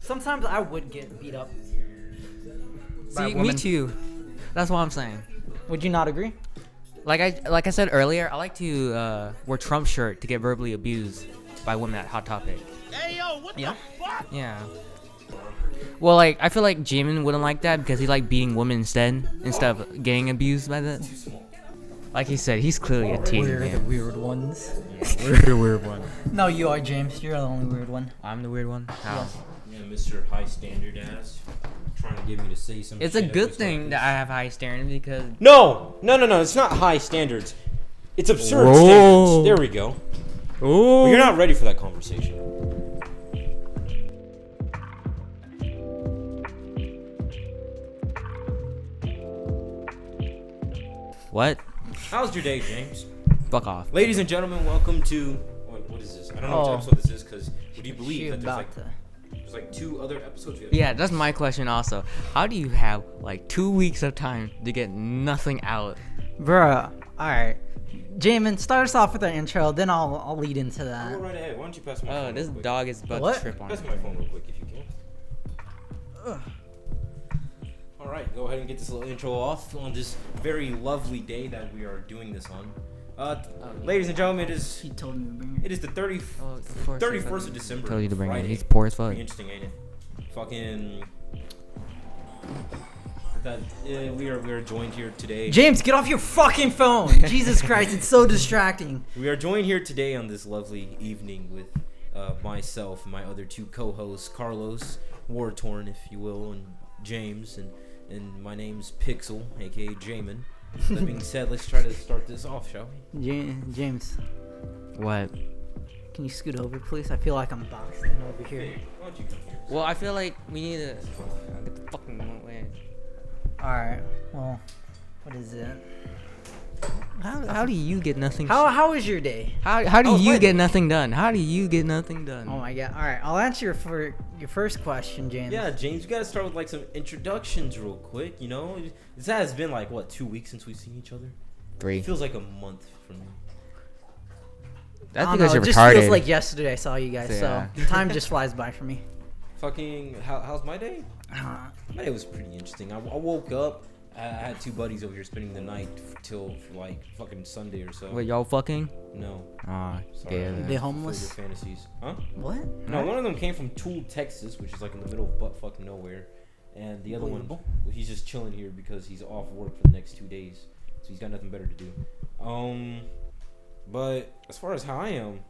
Sometimes I would get beat up. See, me too. That's what I'm saying. Would you not agree? Like I said earlier, I like to wear Trump shirt to get verbally abused by women at Hot Topic. Hey yo, what the fuck? Yeah. Well, like I feel like Jamin wouldn't like that because he like beating women instead of getting abused by that. Like he said, he's clearly a teen. We're the weird ones. We're the weird one. No, you are, James. You're the only weird one. I'm the weird one. How? Yeah, Mr. High Standard ass, trying to get me to say some. It's a shit good every thing second. that I have high standards because. No. It's not high standards. It's absurd Whoa. standards. There we go. Oh. But you're not ready for that conversation. What? How's your day, James? Fuck off. Ladies and gentlemen, welcome to what is this? I don't know Oh. what episode this is because would you believe She that about there's like 2 other episodes? Yeah, that's my question also. How do you have like 2 weeks of time to get nothing out? Bruh. Alright. Jamin, start us off with our intro, then I'll lead into Go that. right ahead. Why don't you pass my Oh, phone this real quick? dog is about What? to trip on Pass me. my phone real quick if you can. All right, go ahead and get this little intro off on this very lovely day that we are doing this on. Ladies and gentlemen, He told me to bring it is the 31st of December. Told you to bring it. Friday. He's poor as fuck. Pretty interesting, ain't it? Fucking. We are joined here today. James, get off your fucking phone! Jesus Christ, it's so distracting. We are joined here today on this lovely evening with myself and my other 2 co-hosts, Carlos, War-Torn, if you will, and James, and my name's Pixel, aka Jamin. That being said, let's try to start this off, shall we? James, What? can you scoot over, please? I feel like I'm boxed in over here. Why don't you come here? Well, I feel like we need to get the fucking way. Alright, well, what is it? How do you get nothing? How was your day? How do How was you my get day? nothing done? How do you get nothing done? Oh my god. Alright, I'll answer for your first question, James. Yeah, James, you gotta start with like some introductions real quick, you know? This has been like, what, 2 weeks since we've seen each other? 3. It feels like a month from now. That's I don't because know, you're it just retarded. feels like yesterday I saw you guys, Yeah. so time just flies by for me. Fucking, how's my day? My day was pretty interesting. I woke up. I had 2 buddies over here spending the night till like fucking Sunday or so. Wait, y'all fucking? No. Ah, Sorry. yeah. They homeless? Your fantasies. Huh? What? No, one of them came from Tool, Texas, which is like in the middle of butt fucking nowhere. And the other one, Believable. well, he's just chilling here because he's off work for the next 2 days. So he's got nothing better to do. But as far as how I am,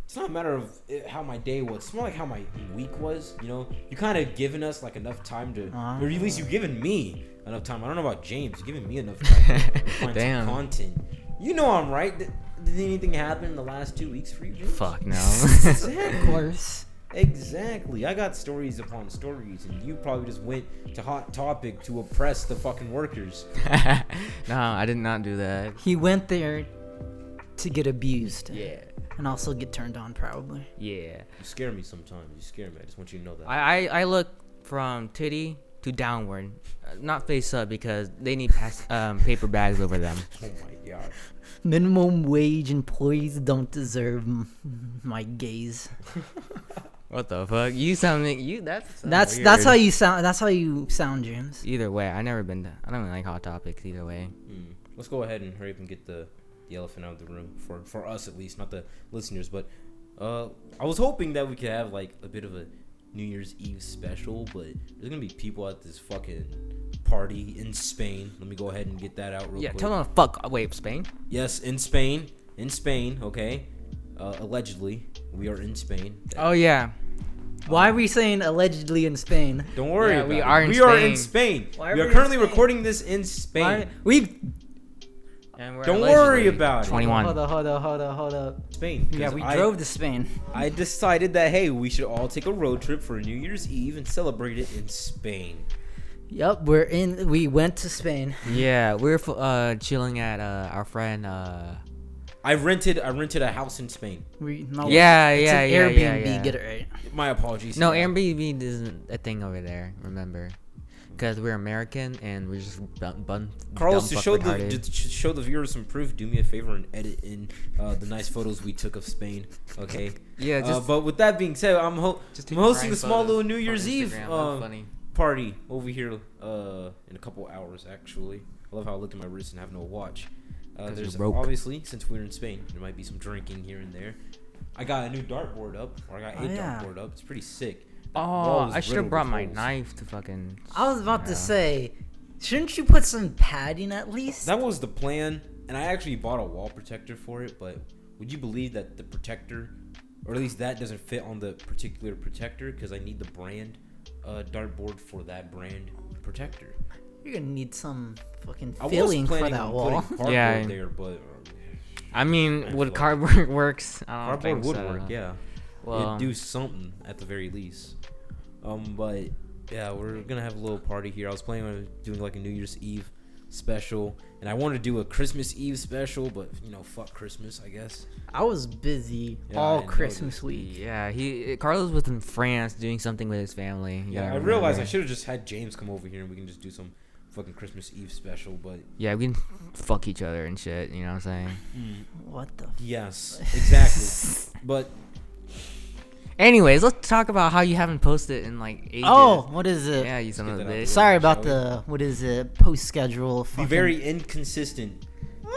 it's not a matter of how my day was. It's more like how my week was. You know, you kind of given us like enough time to, or at least you've given me enough time. I don't know about James. You've given me enough time to find Damn. some content. You know I'm right. Did anything happen in the last 2 weeks for you, James? Fuck no. Of course. Exactly. I got stories upon stories, and you probably just went to Hot Topic to oppress the fucking workers. No, I did not do that. He went there to get abused. Yeah. And also get turned on, probably. Yeah. You scare me sometimes. You scare me. I just want you to know that. I look from titty to downward, not face up because they need paper bags over them. Oh my god. Minimum wage employees don't deserve my gaze. What the fuck? You sound like you. That's weird. how you sound. That's how you sound, James. Either way, I never been. I don't really like Hot Topics either way. Let's go ahead and hurry up and get the elephant out of the room for us at least, not the listeners. But I was hoping that we could have like a bit of a New Year's Eve special, but there's gonna be people at this fucking party in Spain. Let me go ahead and get that out real quick. Tell them to fuck. Wait, Spain? Yes, in Spain. Okay. Allegedly, we are in Spain. Oh yeah. Why are we saying allegedly in Spain? Don't worry. Yeah, about we it. are in We are Spain. in Spain. Why are We we are in currently Spain? recording this in Spain. And we're Don't allegedly worry about it. 21. Hold up. Spain. Yeah, 'cause we I- drove to Spain. I decided that hey, we should all take a road trip for New Year's Eve and celebrate it in Spain. Yep, we went to Spain. Yeah, we're chilling at our friend. I rented a house in Spain. Yeah, it's yeah, an yeah, Airbnb. yeah. Get it right. My apologies. No, Airbnb isn't a thing over there. Remember? because we're American and we're just Carlos, to dumb show fuck-retarded. to show the viewers some proof, do me a favor and edit in the nice photos we took of Spain. Okay. Yeah, just But with that being said, I'm take hosting Brian a small photos little New on Year's Eve Instagram. That's funny. party over here in a couple hours. Actually, I love how I look at my wrist and have no watch. 'Cause There's you're broke. obviously, since we're in Spain, there might be some drinking here and there. I got a new dartboard up, or I got a dartboard up. It's pretty sick. That wall Oh, is I should have riddled brought with my holes. knife to fucking. I was about to Yeah. say, shouldn't you put some padding at least? That was the plan, and I actually bought a wall protector for it. But would you believe that the protector, or at least that, doesn't fit on the particular protector? Because I need the brand dartboard for that brand protector. You're gonna need some fucking I was filling for planning that on wall. putting cardboard Yeah. there, but I mean, I would feel cardboard works? I don't cardboard think would so. work. Yeah, Well, it'd do something at the very least. But yeah, we're gonna have a little party here. I was planning on doing like a New Year's Eve special, and I wanted to do a Christmas Eve special, but fuck Christmas, I guess. I was busy Yeah, all I Christmas noticed. week. yeah, Carlos was in France doing something with his family. You Yeah, gotta I realized I remember. should have just had James come over here and we can just do some fucking Christmas Eve special, but Yeah, we can fuck each other and shit. You know what I'm saying? What the? yes, exactly. But Anyways, let's talk about how you haven't posted in like ages. Oh, what is it? yeah, you son Let's of a get that out bitch. the way. Sorry about Shall we? the what is it? Post schedule. be very inconsistent.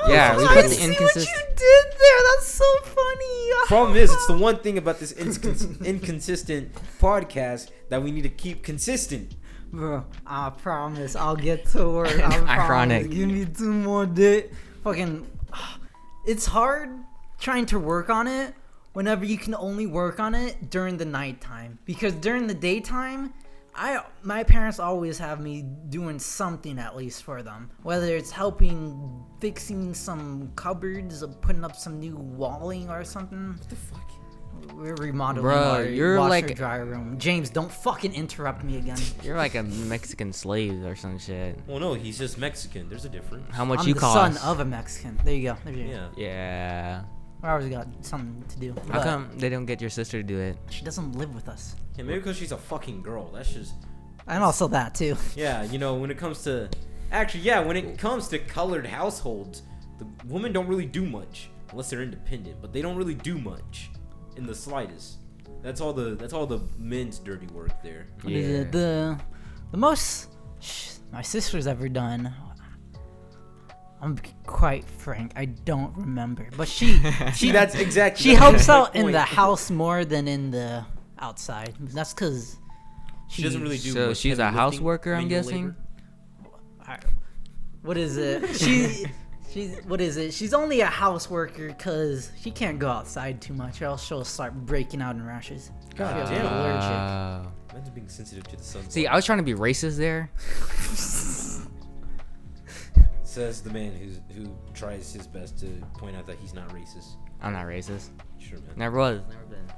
Yeah, we I put the see what inconsist- you did there. That's so funny. Problem is, it's the one thing about this inconsistent podcast that we need to keep consistent. Bro, I promise I'll get to work. I Ironic. promise. Give me 2 more days. Fucking, it's hard trying to work on it whenever you can only work on it during the nighttime. Because during the daytime, my parents always have me doing something at least for them. Whether it's helping fixing some cupboards or putting up some new walling or something. What the fuck? We're remodeling Bro, our you're washer like- dryer room. James, don't fucking interrupt me again. You're like a Mexican slave or some shit. Well, no, he's just Mexican. There's a difference. How much I'm you the cost? son of a Mexican. There you go. There you go. Yeah. Yeah. I always got something to do. How But come they don't get your sister to do it? she doesn't live with us. Yeah, maybe because she's a fucking girl. That's just. And also that too. Yeah, when it comes to. Actually, yeah, when it comes to colored households, the women don't really do much unless they're independent. But they don't really do much, in the slightest. That's all the men's dirty work there. What is it? The most my sister's ever done. I'm quite frank. I don't remember. But she That's exactly. she that's helps my out in point. the house more than in the outside. That's because She doesn't really do. So much she's a heavy house lifting, worker, I'm manual guessing? labor. What is it? She's what is it? She's only a house worker because she can't go outside too much, or else she'll start breaking out in rashes. God She's damn. allergic. Imagine being sensitive to the sun. See, I was trying to be racist there. Says the man who tries his best to point out that he's not racist. I'm not racist. Sure, man. Never was. Never been.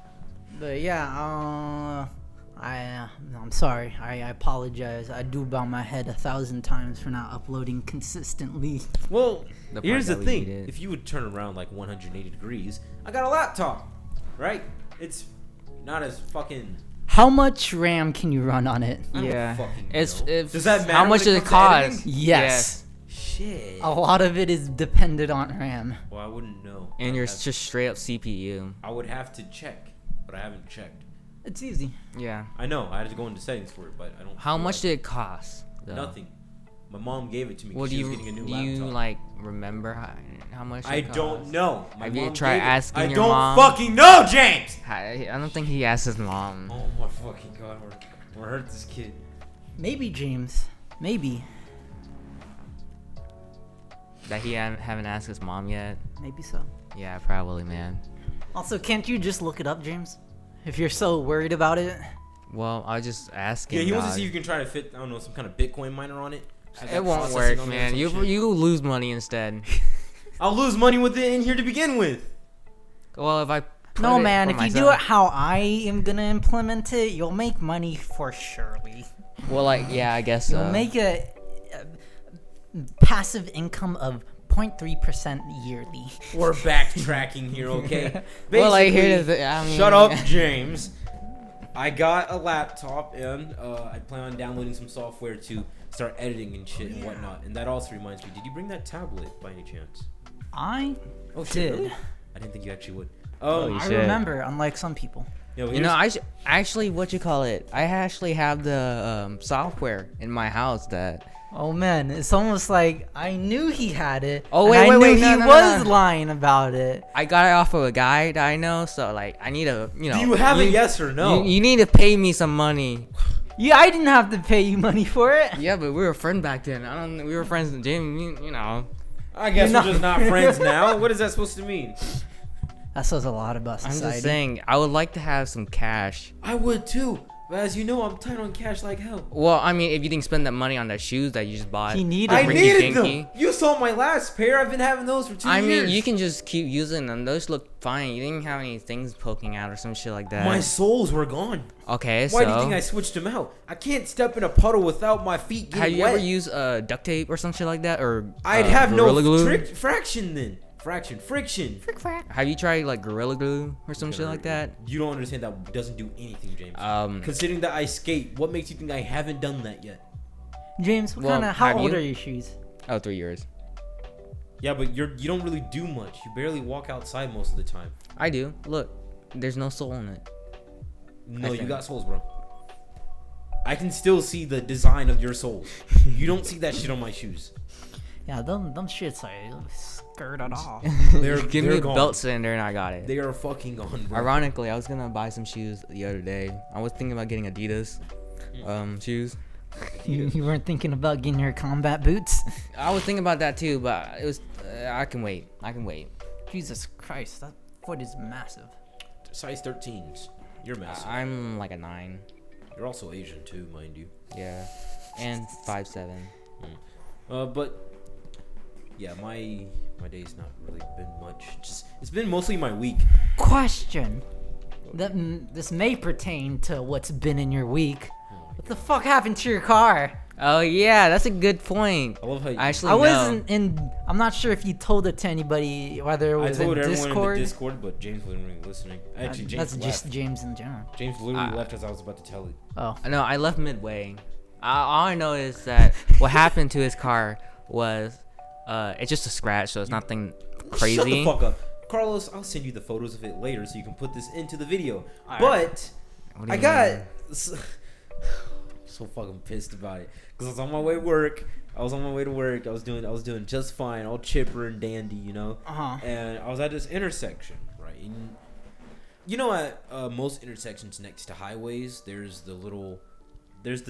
But yeah, I'm sorry. I apologize. I do bow my head 1,000 times for not uploading consistently. Well, The part here's the that we thing. needed. If you would turn around like 180 degrees, I got a laptop, right? It's not as fucking. How much RAM can you run on it? I don't Yeah. fucking It's know. if Does that matter how when much it does it comes to editing? cost? Yes. Shit. A lot of it is dependent on RAM. Well, I wouldn't know. And I'd you're have- just straight up CPU. I would have to check, but I haven't checked. It's easy. Yeah. I know. I had to go into settings for it, but I don't. How feel much like did it cost? though? Nothing. My mom gave it to me. 'cause Well, do she you was getting a new do laptop. you like remember how much? I it don't cost? know. My Have you mom tried gave it. asking I your don't mom? fucking know, James. I don't think he asked his mom. Oh my fucking god, we're hurt this kid. Maybe, James. Maybe. That he haven't asked his mom yet. Maybe so. Yeah, probably, man. Also, can't you just look it up, James? If you're so worried about it. Well, I was just asking. Yeah, he wants to dog. see if you can try to fit, I don't know, some kind of Bitcoin miner on it. Have that It won't processing work, on there or man. some You shit. you lose money instead. I'll lose money with it in here to begin with. Well, if I put No, it man. for If you do myself- it how I am gonna implement it, you'll make money for surely. well, like yeah, I guess You'll so. make a passive income of 0.3% yearly. We're backtracking here, okay? Well, like, here's Basically, the- I mean- shut up, James. I got a laptop and I plan on downloading some software to start editing and shit and whatnot. And that also reminds me, did you bring that tablet by any chance? I Oh shit, did. really? I didn't think you actually would. Oh, you I should. remember, unlike some people. Yeah, well, You know, here's- actually, what you call it? I actually have the software in my house that. Oh man, it's almost like I knew he had it. Oh, and wait, I wait, knew wait, he no, no, was no. lying about it. I got it off of a guy that I know, so like I need a, you know. do you have it? Yes or no? You need to pay me some money. Yeah, I didn't have to pay you money for it. Yeah, but we were friends back then. We were friends with Jamie, you know. I guess You're we're just not friends now. What is that supposed to mean? That says a lot about I'm society. just saying, I would like to have some cash. I would too. But as you know, I'm tight on cash like hell. Well, I mean, if you didn't spend that money on the shoes that you just bought. He needed I them. Ricky needed Dinky. them. You saw my last pair. I've been having those for 2 I years. mean, you can just keep using them. Those look fine. You didn't have any things poking out or some shit like that. My soles were gone. Okay, Why so do you think I switched them out? I can't step in a puddle without my feet getting have you wet. ever used duct tape or some shit like that, or I'd have no Gorilla Glue? fraction then. Friction. Have you tried like Gorilla Glue or some shit like that? You don't understand that doesn't do anything, James. Um, Considering that I skate, what makes you think I haven't done that yet? James, Well, how have old you? are your shoes? oh, 3 years. Yeah, but you don't really do much. You barely walk outside most of the time. I do. Look, there's no sole in it. No, I you think. got soles, bro. I can still see the design of your soles. You don't see that shit on my shoes. Yeah, them shits are skirted off. They're Give they're me a gone. belt sander and I got it. They are fucking gone, bro. Ironically, I was gonna buy some shoes the other day. I was thinking about getting Adidas shoes. You weren't thinking about getting your combat boots? I was thinking about that too, but it was. I can wait. Jesus Christ, that foot is massive. Size 13s. You're massive. I'm like a 9. You're also Asian too, mind you. Yeah, and 5'7". But yeah, my day's not really been much. Just it's been mostly my week. Question. This may pertain to what's been in your week. What the fuck happened to your car? Oh yeah, that's a good point. I love how you, Actually, I no. wasn't in. I'm not sure if you told it to anybody, whether it I was in told everyone Discord. in the Discord, but James wasn't really listening. Actually, James That's left. just James in general. James literally left as I was about to tell it. Oh, No, I left midway. All I know is that what happened to his car was, it's just a scratch, so it's nothing crazy. Shut the fuck up, Carlos. I'll send you the photos of it later so you can put this into the video. All But What do I you got mean? so fucking pissed about it because I was on my way to work. I was doing just fine, all chipper and dandy, you know. And I was at this intersection, right? And you know, at most intersections next to highways, there's the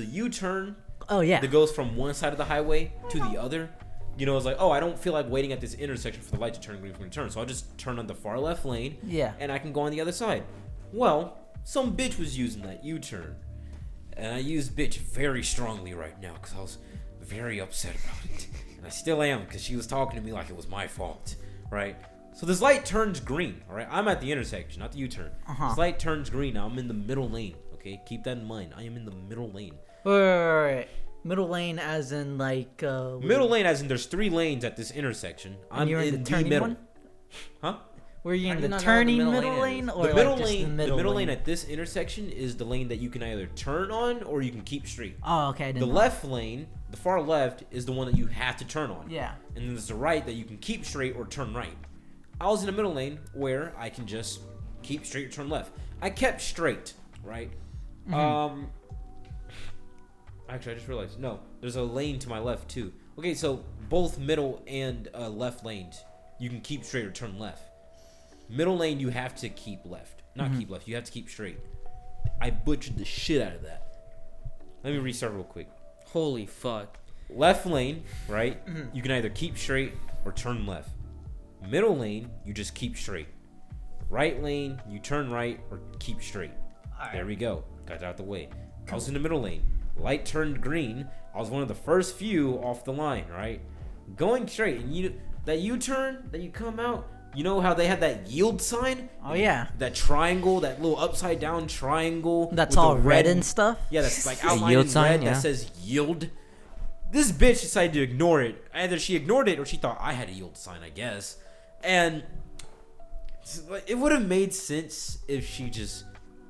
U-turn oh yeah. that goes from one side of the highway to the other. You know, it's like, oh, I don't feel like waiting at this intersection for the light to turn green for me to turn, so I'll just turn on the far left lane. Yeah. And I can go on the other side. Well, some bitch was using that U-turn. And I use bitch very strongly right now because I was very upset about it. And I still am because she was talking to me like it was my fault, right? So this light turns green, all right? I'm at the intersection, not the U-turn. This light turns green. Now I'm in the middle lane, okay? Keep that in mind. I am in the middle lane. Wait. Middle lane, as in like. Middle lane, as in there's 3 lanes at this intersection. I'm you're in the turning middle. one? Huh? Were you I in do the not know what the turning middle middle lane lane, is. or The like middle just lane, the middle lane at this intersection is the lane that you can either turn on or you can keep straight. Oh, okay. I The didn't know. left lane, the far left, is the one that you have to turn on. Yeah. And then there's the right that you can keep straight or turn right. I was in the middle lane where I can just keep straight or turn left. I kept straight, right? Actually, I just realized, no, there's a lane to my left too. Okay, so both middle and left lanes, you can keep straight or turn left. Middle lane, you have to keep left. Not keep left, you have to keep straight. I butchered the shit out of that. Let me restart real quick. Holy fuck. Left lane, right? You can either keep straight or turn left. Middle lane, you just keep straight. Right lane, you turn right or keep straight. There we go. Got that out the way. I was in the middle lane. Light turned green. I was one of the first few off the line, right? Going straight. And that U-turn that you come out, you know how they had that yield sign? Oh yeah. That triangle, that little upside down triangle. That's with all the red and stuff. Yeah, that's like A outlined yield in sign, red yeah. that says yield. This bitch decided to ignore it. Either she ignored it or she thought I had a yield sign, I guess. And it would have made sense if she just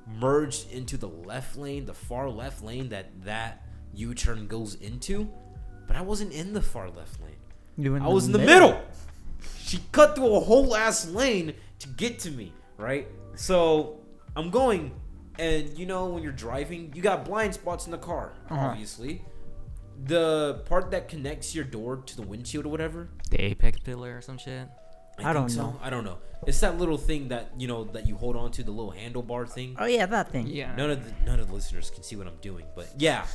merged into the left lane, the far left lane that U-turn goes into, but I wasn't in the far left lane. I was in the middle. She cut through a whole ass lane to get to me, right? So I'm going, and you know when you're driving, you got blind spots in the car, obviously. The part that connects your door to the windshield or whatever. The apex pillar or some shit. I don't know. I don't know. It's that little thing that you know that you hold on to, the little handlebar thing. Oh yeah, that thing. Yeah. None of the listeners can see what I'm doing, but yeah,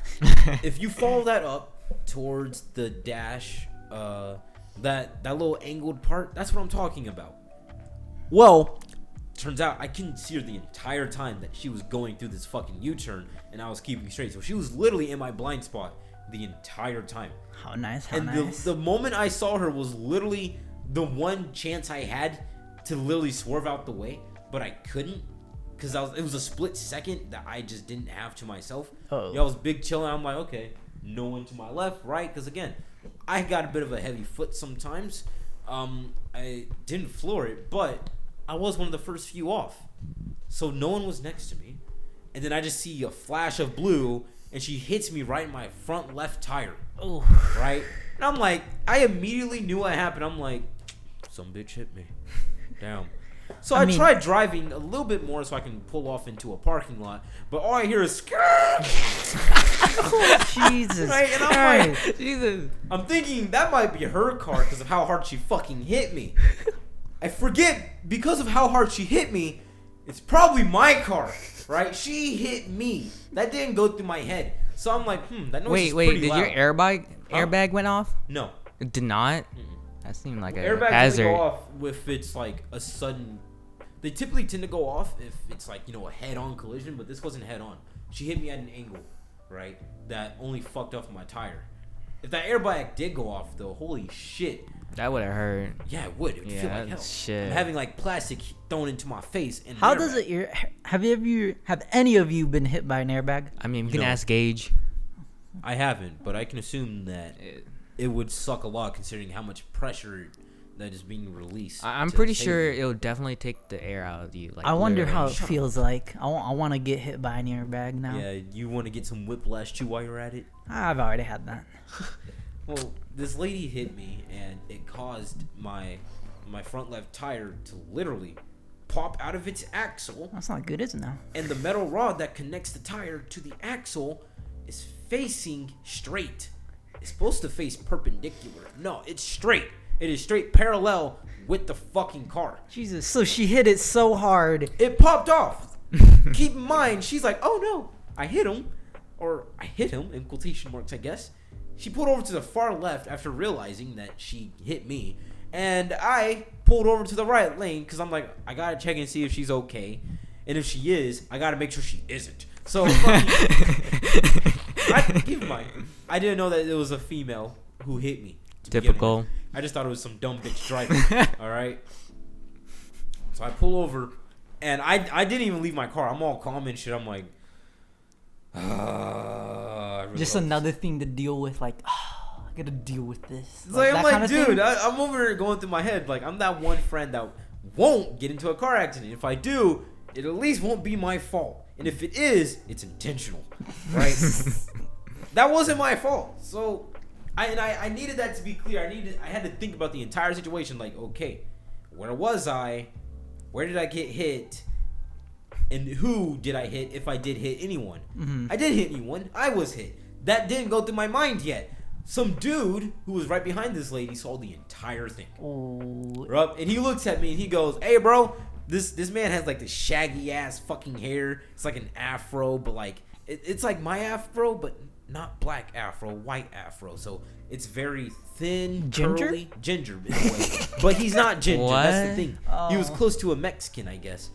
if you follow that up towards the dash, that little angled part, that's what I'm talking about. Well, Turns out I couldn't see her the entire time that she was going through this fucking U-turn, and I was keeping straight. So she was literally in my blind spot the entire time. how nice, The moment I saw her was literally the one chance I had to literally swerve out the way, but I couldn't because it was a split second that I just didn't have to myself. Oh. Yeah, I was big chilling. I'm like, okay, no one to my left, right? Because again, I got a bit of a heavy foot sometimes. I didn't floor it, but I was one of the first few off, so no one was next to me. And then I just see a flash of blue, and she hits me right in my front left tire. Oh. Right? And I'm like, I immediately knew what happened. I'm like, some bitch hit me. Damn. So I tried driving a little bit more so I can pull off into a parking lot, but all I hear is Jesus right? And I'm Christ. like, Jesus. I'm thinking that might be her car because of how hard she fucking hit me. I forget, because of how hard she hit me, it's probably my car, right? She hit me. That didn't go through my head. So I'm like, that noise is Wait, pretty did loud. your airbag went off? No. It did not? That seemed like a Airbags hazard. only go off if it's like a sudden. They typically tend to go off if it's like, you know, a head-on collision, but this wasn't head-on. She hit me at an angle, right? That only fucked off my tire. If that airbag did go off, though, holy shit. That would have hurt. Yeah, it would. It would feel like hell. Shit. I'm having like plastic thrown into my face. And How does it? Have any of you been hit by an airbag? I mean, we can No. ask Gage. I haven't, but I can assume that it would suck a lot considering how much pressure that is being released. I'm to pretty save sure you. it would definitely take the air out of you. Like, I wonder how it literally. feels like. I want to get hit by an airbag now. Yeah, you want to get some whiplash too while you're at it? I've already had that. Well, this lady hit me, and it caused my front left tire to literally pop out of its axle, That's not good, is it now? and the metal rod that connects the tire to the axle is facing straight. It's supposed to face perpendicular. No, it's straight. It is straight parallel with the fucking car. Jesus. So she hit it so hard. It popped off. Keep in mind, she's like, oh no, I hit him. Or I hit him, in quotation marks, I guess. She pulled over to the far left after realizing that she hit me. And I pulled over to the right lane because I'm like, I gotta check and see if she's okay. And if she is, I gotta make sure she isn't. So, keep in mind, I didn't know that it was a female who hit me. Typical. I just thought it was some dumb bitch driving. All right. So I pull over, and I didn't even leave my car. I'm all calm and shit. I'm like, I really Just love another thing to deal with. Like, I gotta deal with this. It's like, I'm that like, kind of thing? dude, I'm over here going through my head. Like, I'm that one friend that won't get into a car accident. If I do, it at least won't be my fault. And if it is, it's intentional, right? That wasn't my fault. So, I needed that to be clear. I had to think about the entire situation. Like, okay, where was I? Where did I get hit? And who did I hit if I did hit anyone? Mm-hmm. I didn't hit anyone. I was hit. That didn't go through my mind yet. Some dude who was right behind this lady saw the entire thing. Oh, And he looks at me and he goes, hey, bro, this man has like this shaggy ass fucking hair. It's like an afro, but like, it's like my afro, but not black afro, white afro. So it's very thin, Ginger? curly. Ginger, in a way. But he's not ginger. That's the What? thing. He was close to a Mexican, I guess.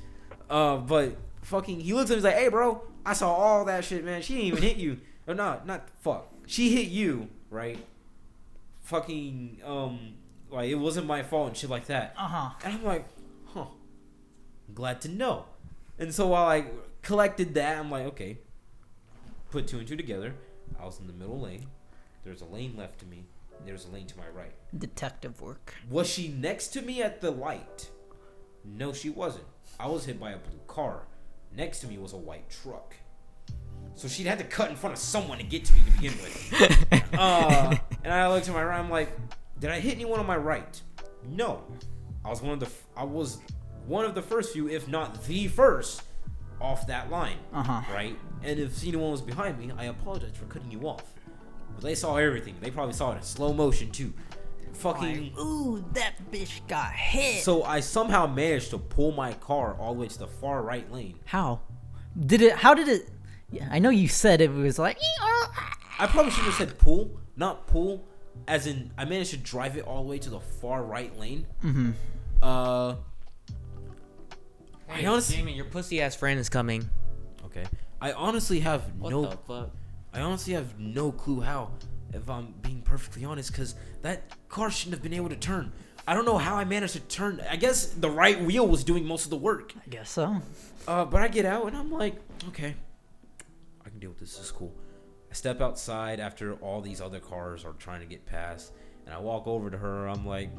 But fucking, he looks at me, he's like, hey, bro, I saw all that shit, man. She didn't even hit you. Or not fuck. She hit you, right? Fucking, like, it wasn't my fault and shit like that. uh-huh. And I'm like, glad to know. And so while I collected that, I'm like, okay, put two and two together. I was in the middle lane. There's a lane left to me. And there's a lane to my right. Detective work. Was she next to me at the light? No, she wasn't. I was hit by a blue car. Next to me was a white truck. So she'd had to cut in front of someone to get to me to begin with. And I looked to my right. I'm like, did I hit anyone on my right? No. I was one of the first few, if not the first, off that line. Right? And if anyone was behind me, I apologize for cutting you off. But they saw everything. They probably saw it in slow motion too. Fucking. Like, ooh, that bitch got hit. So I somehow managed to pull my car all the way to the far right lane. How did it? Yeah, I know you said it was like. I probably should have said pull, not pull, as in I managed to drive it all the way to the far right lane. I honestly, Damon, your pussy ass friend is coming. okay. I honestly have What no. the fuck? I honestly have no clue how, if I'm being perfectly honest, because that car shouldn't have been able to turn. I don't know how I managed to turn. I guess the right wheel was doing most of the work. I guess so. But I get out and I'm like, okay, I can deal with this. This is cool. I step outside after all these other cars are trying to get past, and I walk over to her. I'm like,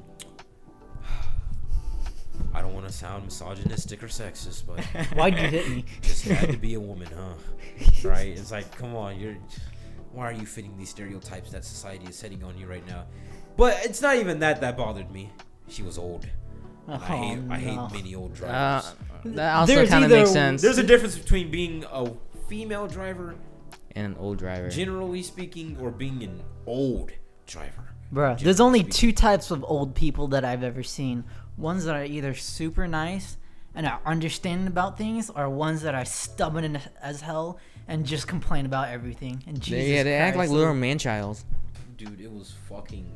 I don't want to sound misogynistic or sexist, but Why'd you hit me? just had to be a woman, huh? Right? It's like, come on, why are you fitting these stereotypes that society is setting on you right now? But it's not even that bothered me. She was old. And I hate many old drivers. That also There's kind of either- makes sense. There's a difference between being a female driver, And an old driver. generally speaking, or being an old driver. Bruh, there's only two types of old people that I've ever seen. Ones that are either super nice and are understanding about things, or ones that are stubborn as hell and just complain about everything. And Jesus They act like Christ, little man-childs. Dude, it was fucking.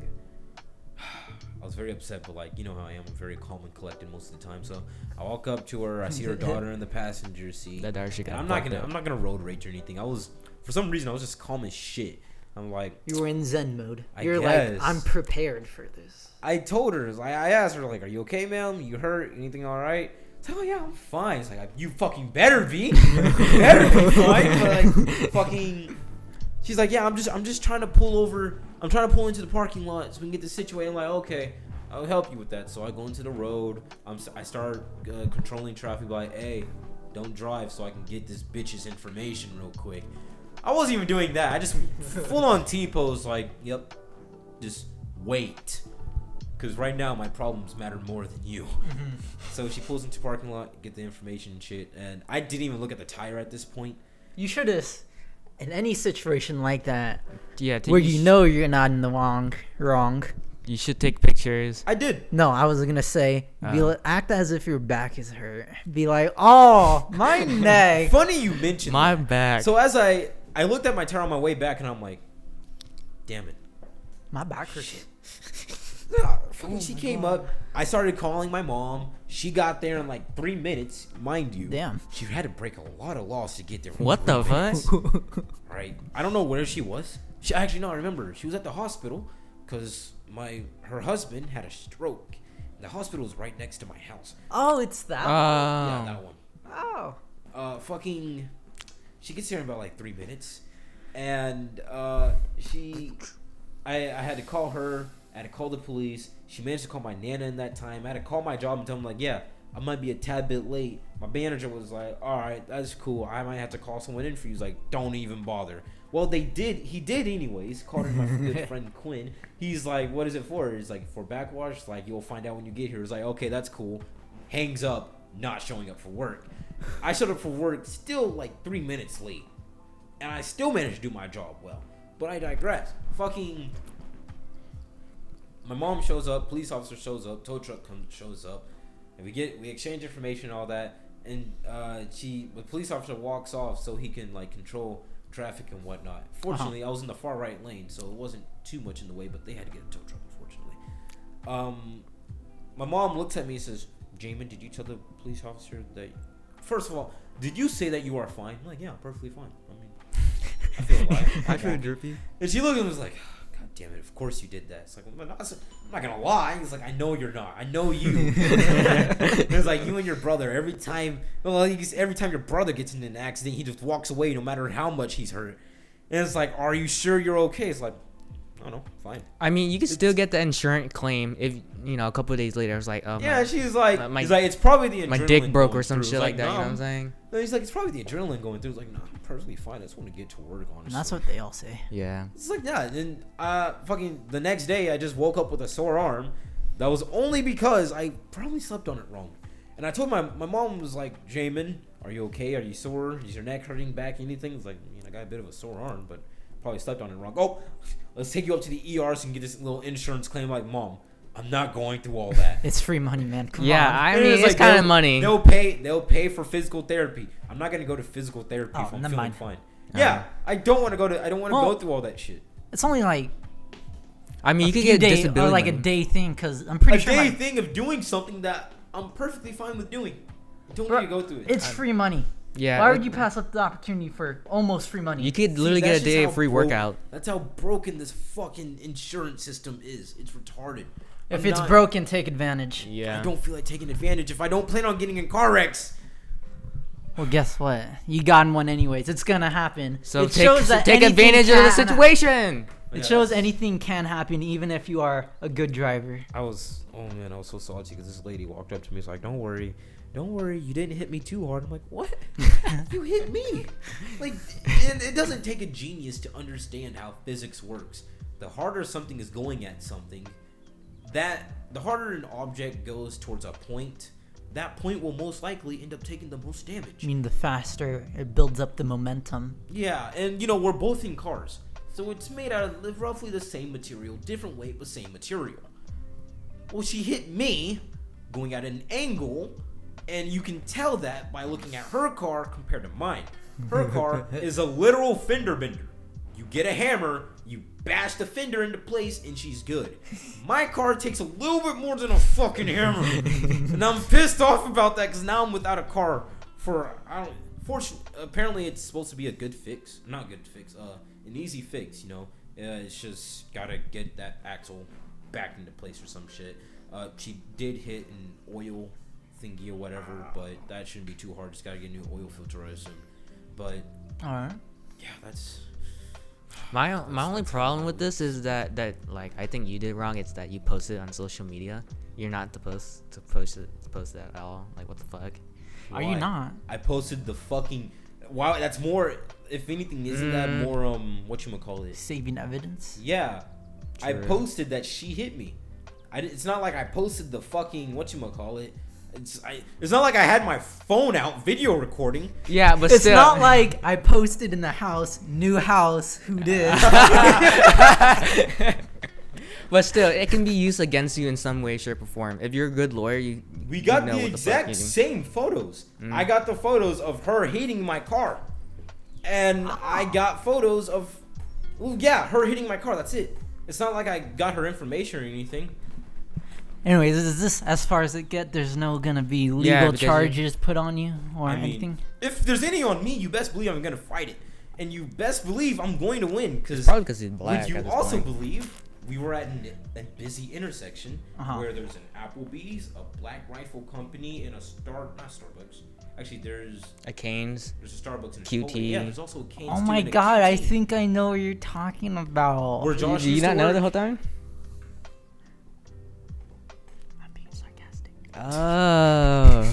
I was very upset, but like, you know how I am. I'm very calm and collected most of the time. So I walk up to her. I see her daughter in the passenger seat. That daughter shit And got I'm not fucked up. gonna road rage or anything. For some reason, I was just calm as shit. I'm like, You were in Zen mode. I You're guess. like, I'm prepared for this. I told her, I asked her, like, are you okay, ma'am? You hurt? Anything all right? It's like, oh, yeah, I'm fine. It's like, you fucking better be. You better be fine. But, like, fucking... She's like, yeah, I'm just trying to pull over. I'm trying to pull into the parking lot so we can get this situated. I'm like, okay, I'll help you with that. So I go into the road. I start controlling traffic by, hey, don't drive so I can get this bitch's information real quick. I wasn't even doing that. I just full on T-pose like, yep, just wait. Because right now my problems matter more than you. So she pulls into the parking lot, get the information and shit. And I didn't even look at the tire at this point. You should have, in any situation like that, Yeah, where you know you're not in the wrong. You should take pictures. I did. No, I was gonna say, act as if your back is hurt. Be like, oh, my neck. Funny you mentioned My that. back. So as I looked at my tire on my way back and I'm like, damn it. My back hurts. She came up. I started calling my mom. She got there in like 3 minutes, mind you. Damn. She had to break a lot of laws to get there. What the fuck? Right. I don't know where she was. I remember. She was at the hospital because her husband had a stroke. The hospital was right next to my house. Oh, it's that. Yeah, that one. Oh. She gets here in about like 3 minutes, and I had to call her. I had to call the police. She managed to call my nana in that time. I had to call my job and tell them like, yeah, I might be a tad bit late. My manager was like, all right, that's cool. I might have to call someone in for you. He's like, don't even bother. Well, he did anyways. Called in my good friend Quinn. He's like, what is it for? He's like, for backwash. It's like, you'll find out when you get here. It's like, okay, that's cool. Hangs up, not showing up for work. I showed up for work still like 3 minutes late. And I still managed to do my job well. But I digress. Fucking... My mom shows up, police officer shows up, tow truck shows up, and we exchange information and all that, and the police officer walks off so he can like control traffic and whatnot. Fortunately, I was in the far right lane, so it wasn't too much in the way, but they had to get a tow truck, unfortunately. My mom looks at me and says, Jamin, did you tell the police officer that... First of all, did you say that you are fine? I'm like, yeah, I'm perfectly fine. I mean, I feel alive. I feel droopy. And she looked at him and was like, God damn it, of course you did that. It's like, I'm not gonna lie. He's like, I know you're not. I know you. It's like you and your brother, every time your brother gets in an accident, he just walks away no matter how much he's hurt. And it's like, are you sure you're okay? It's like, I don't know. Fine. I mean, you can still get the insurance claim if a couple of days later I was like, oh Yeah, she's like, my- he's like, it's probably the adrenaline. my dick broke going or some through. shit It's like that. You know nah. what I'm saying? No, he's like, it's probably the adrenaline going through. It's like, no, I'm perfectly fine. I just want to get to work, honestly. And that's what they all say. Yeah. It's like, yeah. And fucking the next day, I just woke up with a sore arm. That was only because I probably slept on it wrong. And I told my mom was like, Jamin, are you okay? Are you sore? Is your neck hurting, back, anything? It's like, I got a bit of a sore arm, but probably slept on it wrong. Oh, let's take you up to the ER so you can get this little insurance claim. Like, Mom, I'm not going through all that. It's free money, man. Come Yeah, on. I And mean, it's like, kind of money. They'll pay for physical therapy. I'm not gonna go to physical therapy if I'm never feeling mind. fine. Yeah, I don't want to go to. I don't want to Well, go through all that shit. It's only like I mean, a you could few get days disability or like money. a day thing, because I'm pretty A sure day my, thing of doing something that I'm perfectly fine with doing. I don't Bro, need to go through it. it's free money. Yeah. Why would you pass up the opportunity for almost free money? You could See, literally that's get a just day how of free broke- workout. That's how broken this fucking insurance system is. It's retarded. If I'm it's not- broken, take advantage. Yeah. I don't feel like taking advantage if I don't plan on getting in car wrecks. Well, guess what? You got in one anyways. It's gonna happen. So it take shows that take anything advantage of the can- situation. It Yeah, shows that's- anything can happen, even if you are a good driver. I was so salty because this lady walked up to me. It's like, don't worry, you didn't hit me too hard. I'm like, what? You hit me? Like, it doesn't take a genius to understand how physics works. The harder something is going at something, the harder an object goes towards a point, that point will most likely end up taking the most damage. I mean, the faster it builds up the momentum. Yeah, and we're both in cars. So it's made out of roughly the same material, different weight, but same material. Well, she hit me going at an angle, and you can tell that by looking at her car compared to mine. Her car is a literal fender bender. You get a hammer, you bash the fender into place, and she's good. My car takes a little bit more than a fucking hammer. And I'm pissed off about that because now I'm without a car for, apparently it's supposed to be a good fix. Not good fix, an easy fix, it's just gotta get that axle back into place or some shit. She did hit an oil thingy or whatever, but that shouldn't be too hard. Just gotta get a new oil filter, I assume. But All right. yeah, that's My only problem with this is that like I think you did wrong. It's that you posted it on social media. You're not supposed to post that at all. Like, what the fuck? Are you why. not? I posted the fucking. Wow, that's more. If anything, isn't that more whatchamacallit? Saving evidence? Yeah, I True. posted that she hit me. It's not like I posted the fucking whatchamacallit. It's not like I had my phone out video recording. Yeah, but It's still. not like I posted in the house, new house, who did? But still, it can be used against you in some way, shape, or form. If you're a good lawyer, We got you know the what the fuck exact you do. same photos. I got the photos of her hitting my car, and I got photos of, her hitting my car. That's it. It's not like I got her information or anything. Anyways, is this as far as it get? There's no gonna be Yeah, legal because you- charges put on you or I mean, anything? if there's any on me, you best believe I'm gonna fight it, and you best believe I'm going to win. Because probably because he's black. would you at this also point. believe we were at a busy intersection Uh-huh. where there's an Applebee's, a Black Rifle Company, and not Starbucks. Actually, there's A Canes. a Starbucks and a QT. Chipotle. Yeah, there's also a Cane's Oh too, my and a god, I QT. think I know what you're talking about. Where Josh Did you used not to know work. the whole time? I'm being sarcastic. Oh.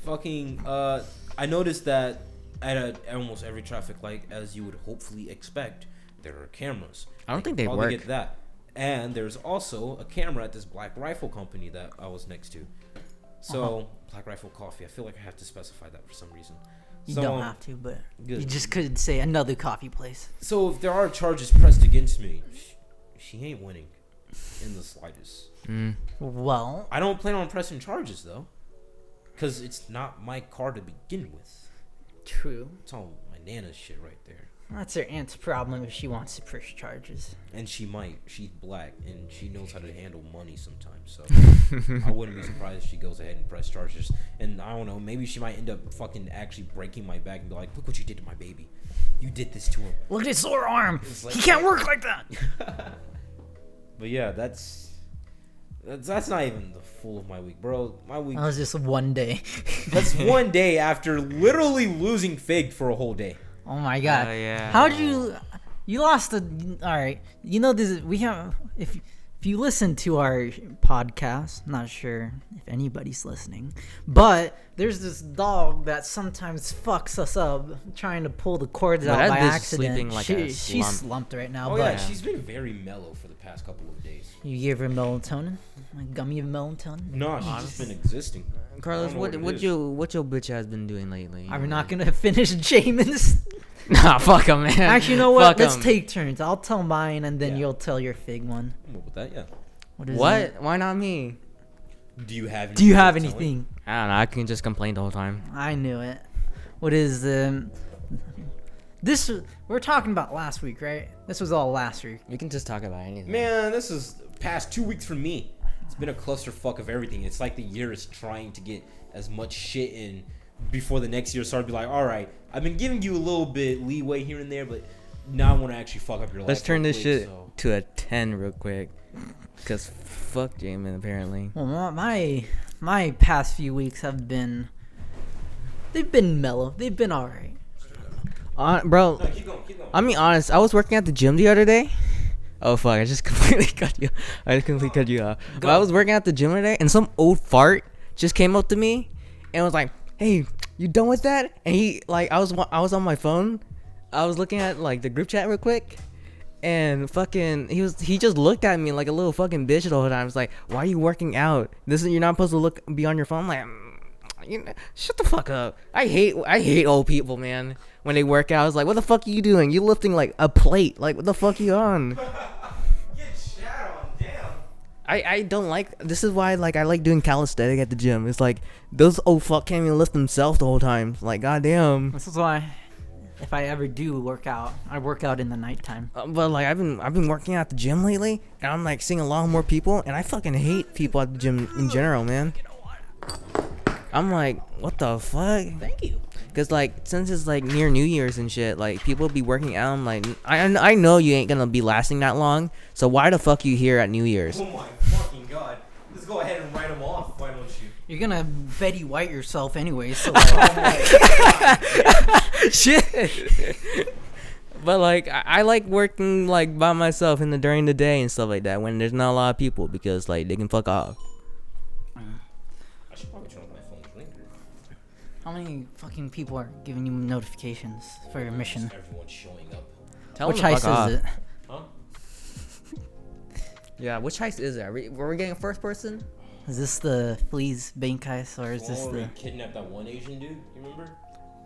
Fucking, I noticed that at almost every traffic light, as you would hopefully expect, there are cameras. I don't think they Probably work. Get that. And there's also a camera at this Black Rifle company that I was next to. So, Black Rifle Coffee. I feel like I have to specify that for some reason. You So, don't have to, but good. you just could say another coffee place. So if there are charges pressed against me, she ain't winning in the slightest. Well, I don't plan on pressing charges though, because it's not my car to begin with. true. It's all my Nana's shit right there. That's her aunt's problem if she wants to press charges. And she might. She's black and she knows how to handle money sometimes. So I wouldn't be surprised if she goes ahead and press charges. And I don't know, maybe she might end up fucking actually breaking my back and be like, look what you did to my baby. You did this to him. Look at his sore arm. like- He can't work like that. But yeah, that's not even the full of my week, bro. My week. That was just one day. That's one day after literally losing Fig for a whole day. Oh my god. yeah. How'd you? You lost the. All right. You know this. We have if you listen to our podcast. Not sure if anybody's listening, but there's this dog that sometimes fucks us up trying to pull the cords out that by bitch is accident. sleeping like a She's slump. slumped right now. Oh but yeah, she's been very mellow for the past couple of days. you gave her melatonin, like gummy of melatonin. No, she's just been existing. Carlos, I don't know what what it your bitch has been doing lately? Are we not gonna finish Jamin's? Nah, fuck him, man. Actually, you know what? Fuck Let's 'em. take turns. I'll tell mine, and then Yeah. you'll tell your fig one. I'm up with that, yeah. What is What? it? Why not me? Do you have? Do you have to tell me? anything? I don't know. I can just complain the whole time. I knew it. What is this? We're talking about last week, right? This was all last week. We can just talk about anything. Man, this is past 2 weeks for me. It's been a clusterfuck of everything. It's like the year is trying to get as much shit in before the next year starts to be like, all right, I've been giving you a little bit leeway here and there, but now I want to actually fuck up your life. Let's turn real this quick, shit so- to a 10 real quick. Because fuck Jamin, apparently. Well, my past few weeks have been. They've been mellow. They've been all right. Bro, No, keep going, keep going. I mean, honest, I was working at the gym the other day. Oh, fuck, I just completely cut you off. But I was working at the gym today, and some old fart just came up to me and was like, hey, you done with that? And he, like, I was on my phone. I was looking at, like, the group chat real quick. And fucking, he just looked at me like a little fucking bitch the whole time. It's like, why are you working out? You're not supposed to be on your phone. I'm like, you know, shut the fuck up. I hate old people, man. When they work out, I was like, what the fuck are you doing? You lifting like a plate. Like, what the fuck are you on? Get shot on, damn. I don't like, this is why, like, I like doing calisthenics at the gym. It's like, those old fuck can't even lift themselves the whole time. Like, goddamn. This is why, if I ever do work out, I work out in the nighttime. But like I've been working out at the gym lately, and I'm like seeing a lot more people, and I fucking hate people at the gym in general, man. I'm like, what the fuck? Thank you. Cause like since it's like near New Year's and shit, like people be working out. I'm like, I know you ain't gonna be lasting that long, so why the fuck you here at New Year's? Oh my fucking god. Let's go ahead and write them off. Why don't you? You're gonna Betty White yourself anyway, so Shit. But like I like working like by myself during the day and stuff like that when there's not a lot of people because like they can fuck off. I should probably turn off my phone's ringer. how many fucking people are giving you notifications for your mission? Just everyone's showing up. Tell Which them to fuck heist off. is it? Huh? Yeah, which heist is that? Were we getting first person? Is this the Flea's bank heist, or is this Or we the? kidnapped that one Asian dude, you remember?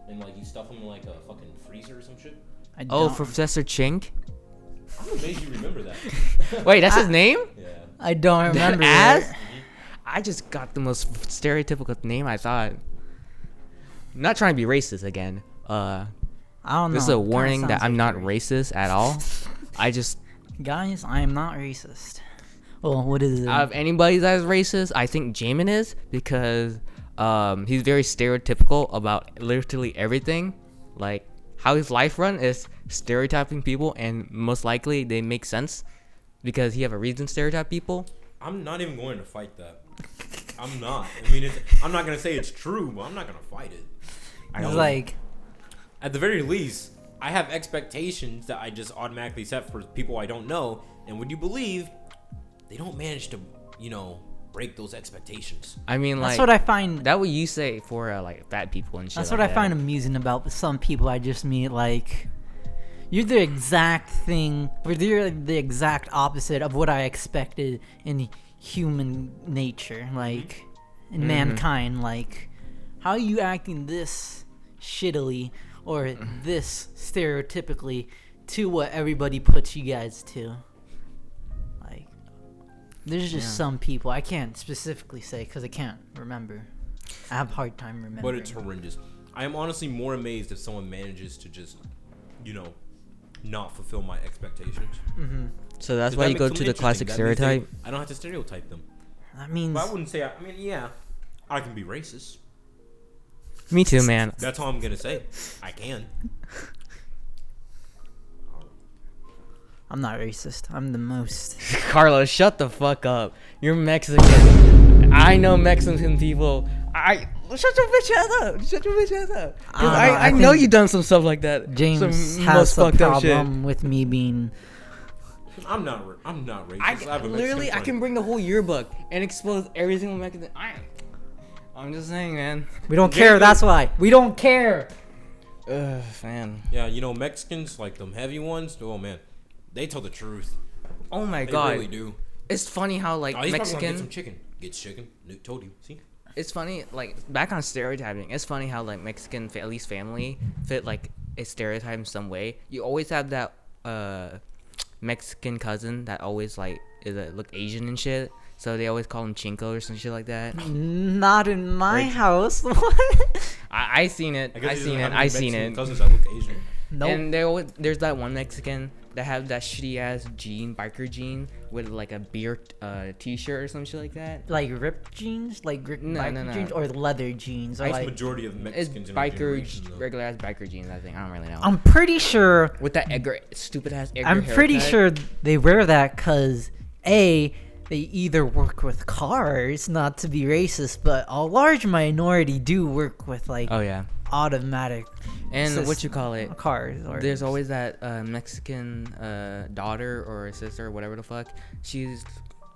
And like you stuff him in like a fucking freezer or some shit? I Oh, don't- Professor Chink? I'm amazed you remember that. Wait, that's his name? Yeah. I don't remember. Ass? it. I just got the most stereotypical name I thought. Not trying to be racist again. I don't know. This is a Kinda warning that sounds I'm not very- racist at all. I just, Guys, I am not racist. Well, what is it? out of anybody that is racist, I think Jamin is because he's very stereotypical about literally everything. Like how his life run is stereotyping people, and most likely they make sense because he have a reason to stereotype people. I'm not even going to fight that. I'm not. I mean, I'm not going to say it's true, but I'm not going to fight it. It's like, At the very least, I have expectations that I just automatically set for people I don't know. And would you believe they don't manage to, break those expectations? I mean, that's like what I find. that what you say for like fat people and shit. That's like what I that. find amusing about some people I just meet. Like, you're the exact thing, or you're the exact opposite of what I expected in human nature, like in mankind. Like, how are you acting this shittily or this stereotypically to what everybody puts you guys to? Like, there's just some people I can't specifically say because I can't remember. I have a hard time remembering. But it's horrendous. I am honestly more amazed if someone manages to just, not fulfill my expectations. So that's 'Cause why that you makes go them to the interesting. classic That means stereotype. I don't have to stereotype them. That means But I wouldn't say, yeah, I can be racist. Me too, man. That's all I'm going to say. I can. I'm not racist. I'm the most. Carlos, shut the fuck up. You're Mexican. I know Mexican people. Shut your bitch ass up. Shut your bitch ass up. 'Cause I don't know, I I know think you done some stuff like that. James Some has most a fucked up shit. problem with me being. I'm not racist. I have a Mexican literally I friend. can bring the whole yearbook and expose every single Mexican. I'm just saying, man. We don't care. That's why we don't care. Ugh, man. Yeah, you know Mexicans like them heavy ones. Oh man, they tell the truth. Oh my They god. really do. It's funny how like Oh, he's probably gonna get some Mexican. chicken. Gets chicken. Told you. See. It's funny like back on stereotyping. It's funny how like Mexican at least family fit like a stereotype in some way. You always have that Mexican cousin that always like look Asian and shit. So they always call him Chinko or some shit like that. Not in my Right. house. I seen it. guess I he seen doesn't it. have I any seen Mexican it. Cousins that look Asian. Nope. And there's that one Mexican that have that shitty ass biker jean with like a beer t-shirt or some shit like that. Like ripped jeans, like No, biker no. jeans, or leather jeans, or It's like. majority of It's Mexicans in our generation, though. regular ass biker jeans. I think I don't really know. I'm pretty sure. With that stupid ass Edgar I'm pretty haircut. sure they wear that because they either work with cars, not to be racist, but a large minority do work with like Oh yeah. automatic And what you call it? cars. Or There's always that Mexican daughter or sister or whatever the fuck. She's,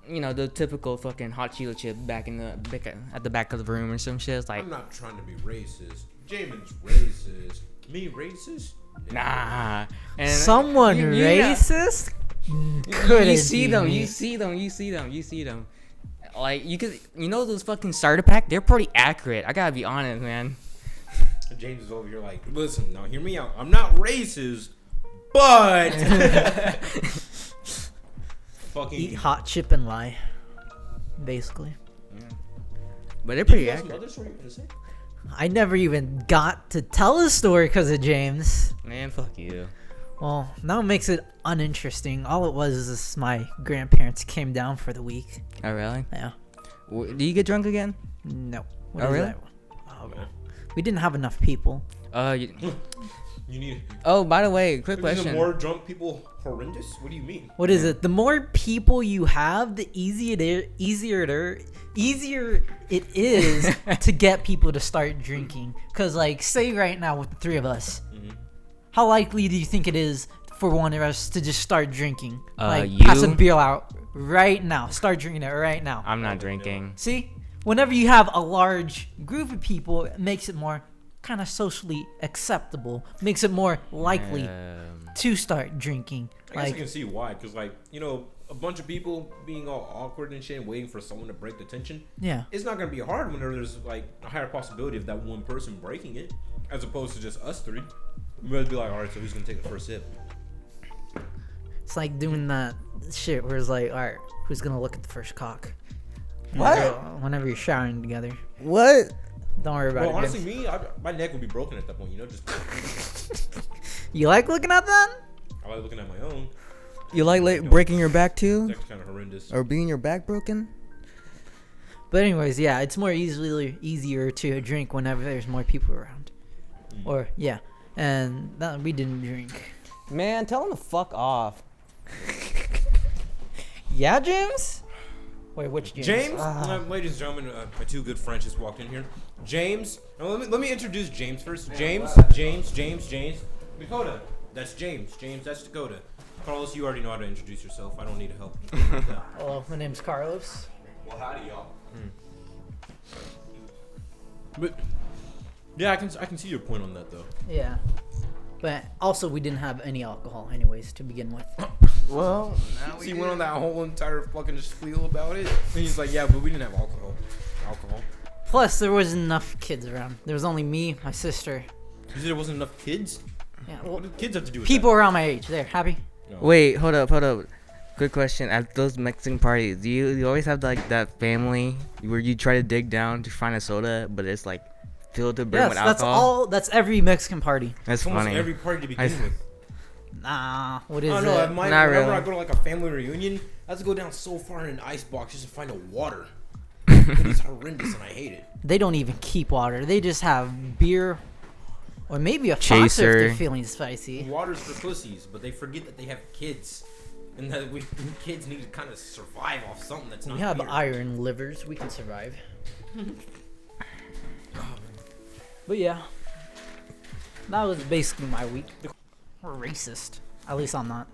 the typical fucking hot Cheeto chip back at the back of the room or some shit. It's like, I'm not trying to be racist. Jamin's racist. Me racist? nah. And someone you know- racist. You Couldn't see be them. me. You see them. Like those fucking starter pack. They're pretty accurate. I gotta be honest, man. James is over here like, listen, now hear me out. I'm not racist, but fucking Eat hot chip and lie, basically. But they're pretty You got some accurate. other story you gonna say? I never even got to tell a story because of James. Man, fuck you. Well, now it makes it uninteresting. All it was is my grandparents came down for the week. Oh really? Yeah. Do you get drunk again? No. What Oh, is really? that? Oh, we didn't have enough people. You need. Oh, by the way, quick Is question. the more drunk people horrendous? What do you mean? What is it? The more people you have, the easier it is to get people to start drinking. Cause like, say right now with the three of us, how likely do you think it is for one of us to just start drinking? Like pass a you? beer out right now. Start drinking it right now. I'm not drinking. See, whenever you have a large group of people, it makes it more kind of socially acceptable. Makes it more likely to start drinking. I guess I Like, can see why, cause like a bunch of people being all awkward and shit, and waiting for someone to break the tension. yeah. It's not gonna be hard whenever there's like a higher possibility of that one person breaking it, as opposed to just us three. We'd be like, all right, so who's gonna take the first sip? It's like doing that shit where it's like, all right, who's gonna look at the first cock? What? Whenever you're showering together, What? don't worry about Well, it. honestly, James. my neck would be broken at that point. Just You like looking at that? I like looking at my own. You like breaking your back too, That's kind of horrendous. or being your back broken? But anyways, yeah, it's more easier to drink whenever there's more people around. Or yeah, and that, we didn't drink. Man, tell him to fuck off. Yeah, James. Wait, which James? James, ladies and gentlemen, my two good friends just walked in here. James, now let me introduce James first. James. Dakota, that's James. James, that's Dakota. Carlos, you already know how to introduce yourself. I don't need help. Hello, my name's Carlos. Well, howdy, y'all. But yeah, I can see your point on that though. Yeah, but also we didn't have any alcohol, anyways, to begin with. Well, So he went on that whole entire fucking spiel about it, and he's like, "Yeah, but we didn't have alcohol." Plus, there wasn't enough kids around. There was only me, my sister. You said there wasn't enough kids. Yeah, What well, do kids have to do with people around my age. There, happy? that? wait, hold up. Quick question: at those Mexican parties, do you always have like that family where you try to dig down to find a soda, but it's like filled to brim Yes, with that's alcohol? all. That's every Mexican party. That's It's almost funny. every party to begin I- with. Nah, what is I don't it? know. Not Whenever really. I go to like a family reunion, I have to go down so far in an ice box just to find a water. It's horrendous, and I hate it. They don't even keep water. They just have beer, or maybe a Fanta if Chaser. they're feeling spicy. Water's for pussies, but they forget that they have kids, and that kids need to kind of survive off something that's not We have beer. iron livers. We can survive. But yeah, that was basically my week. We're racist. At least I'm not.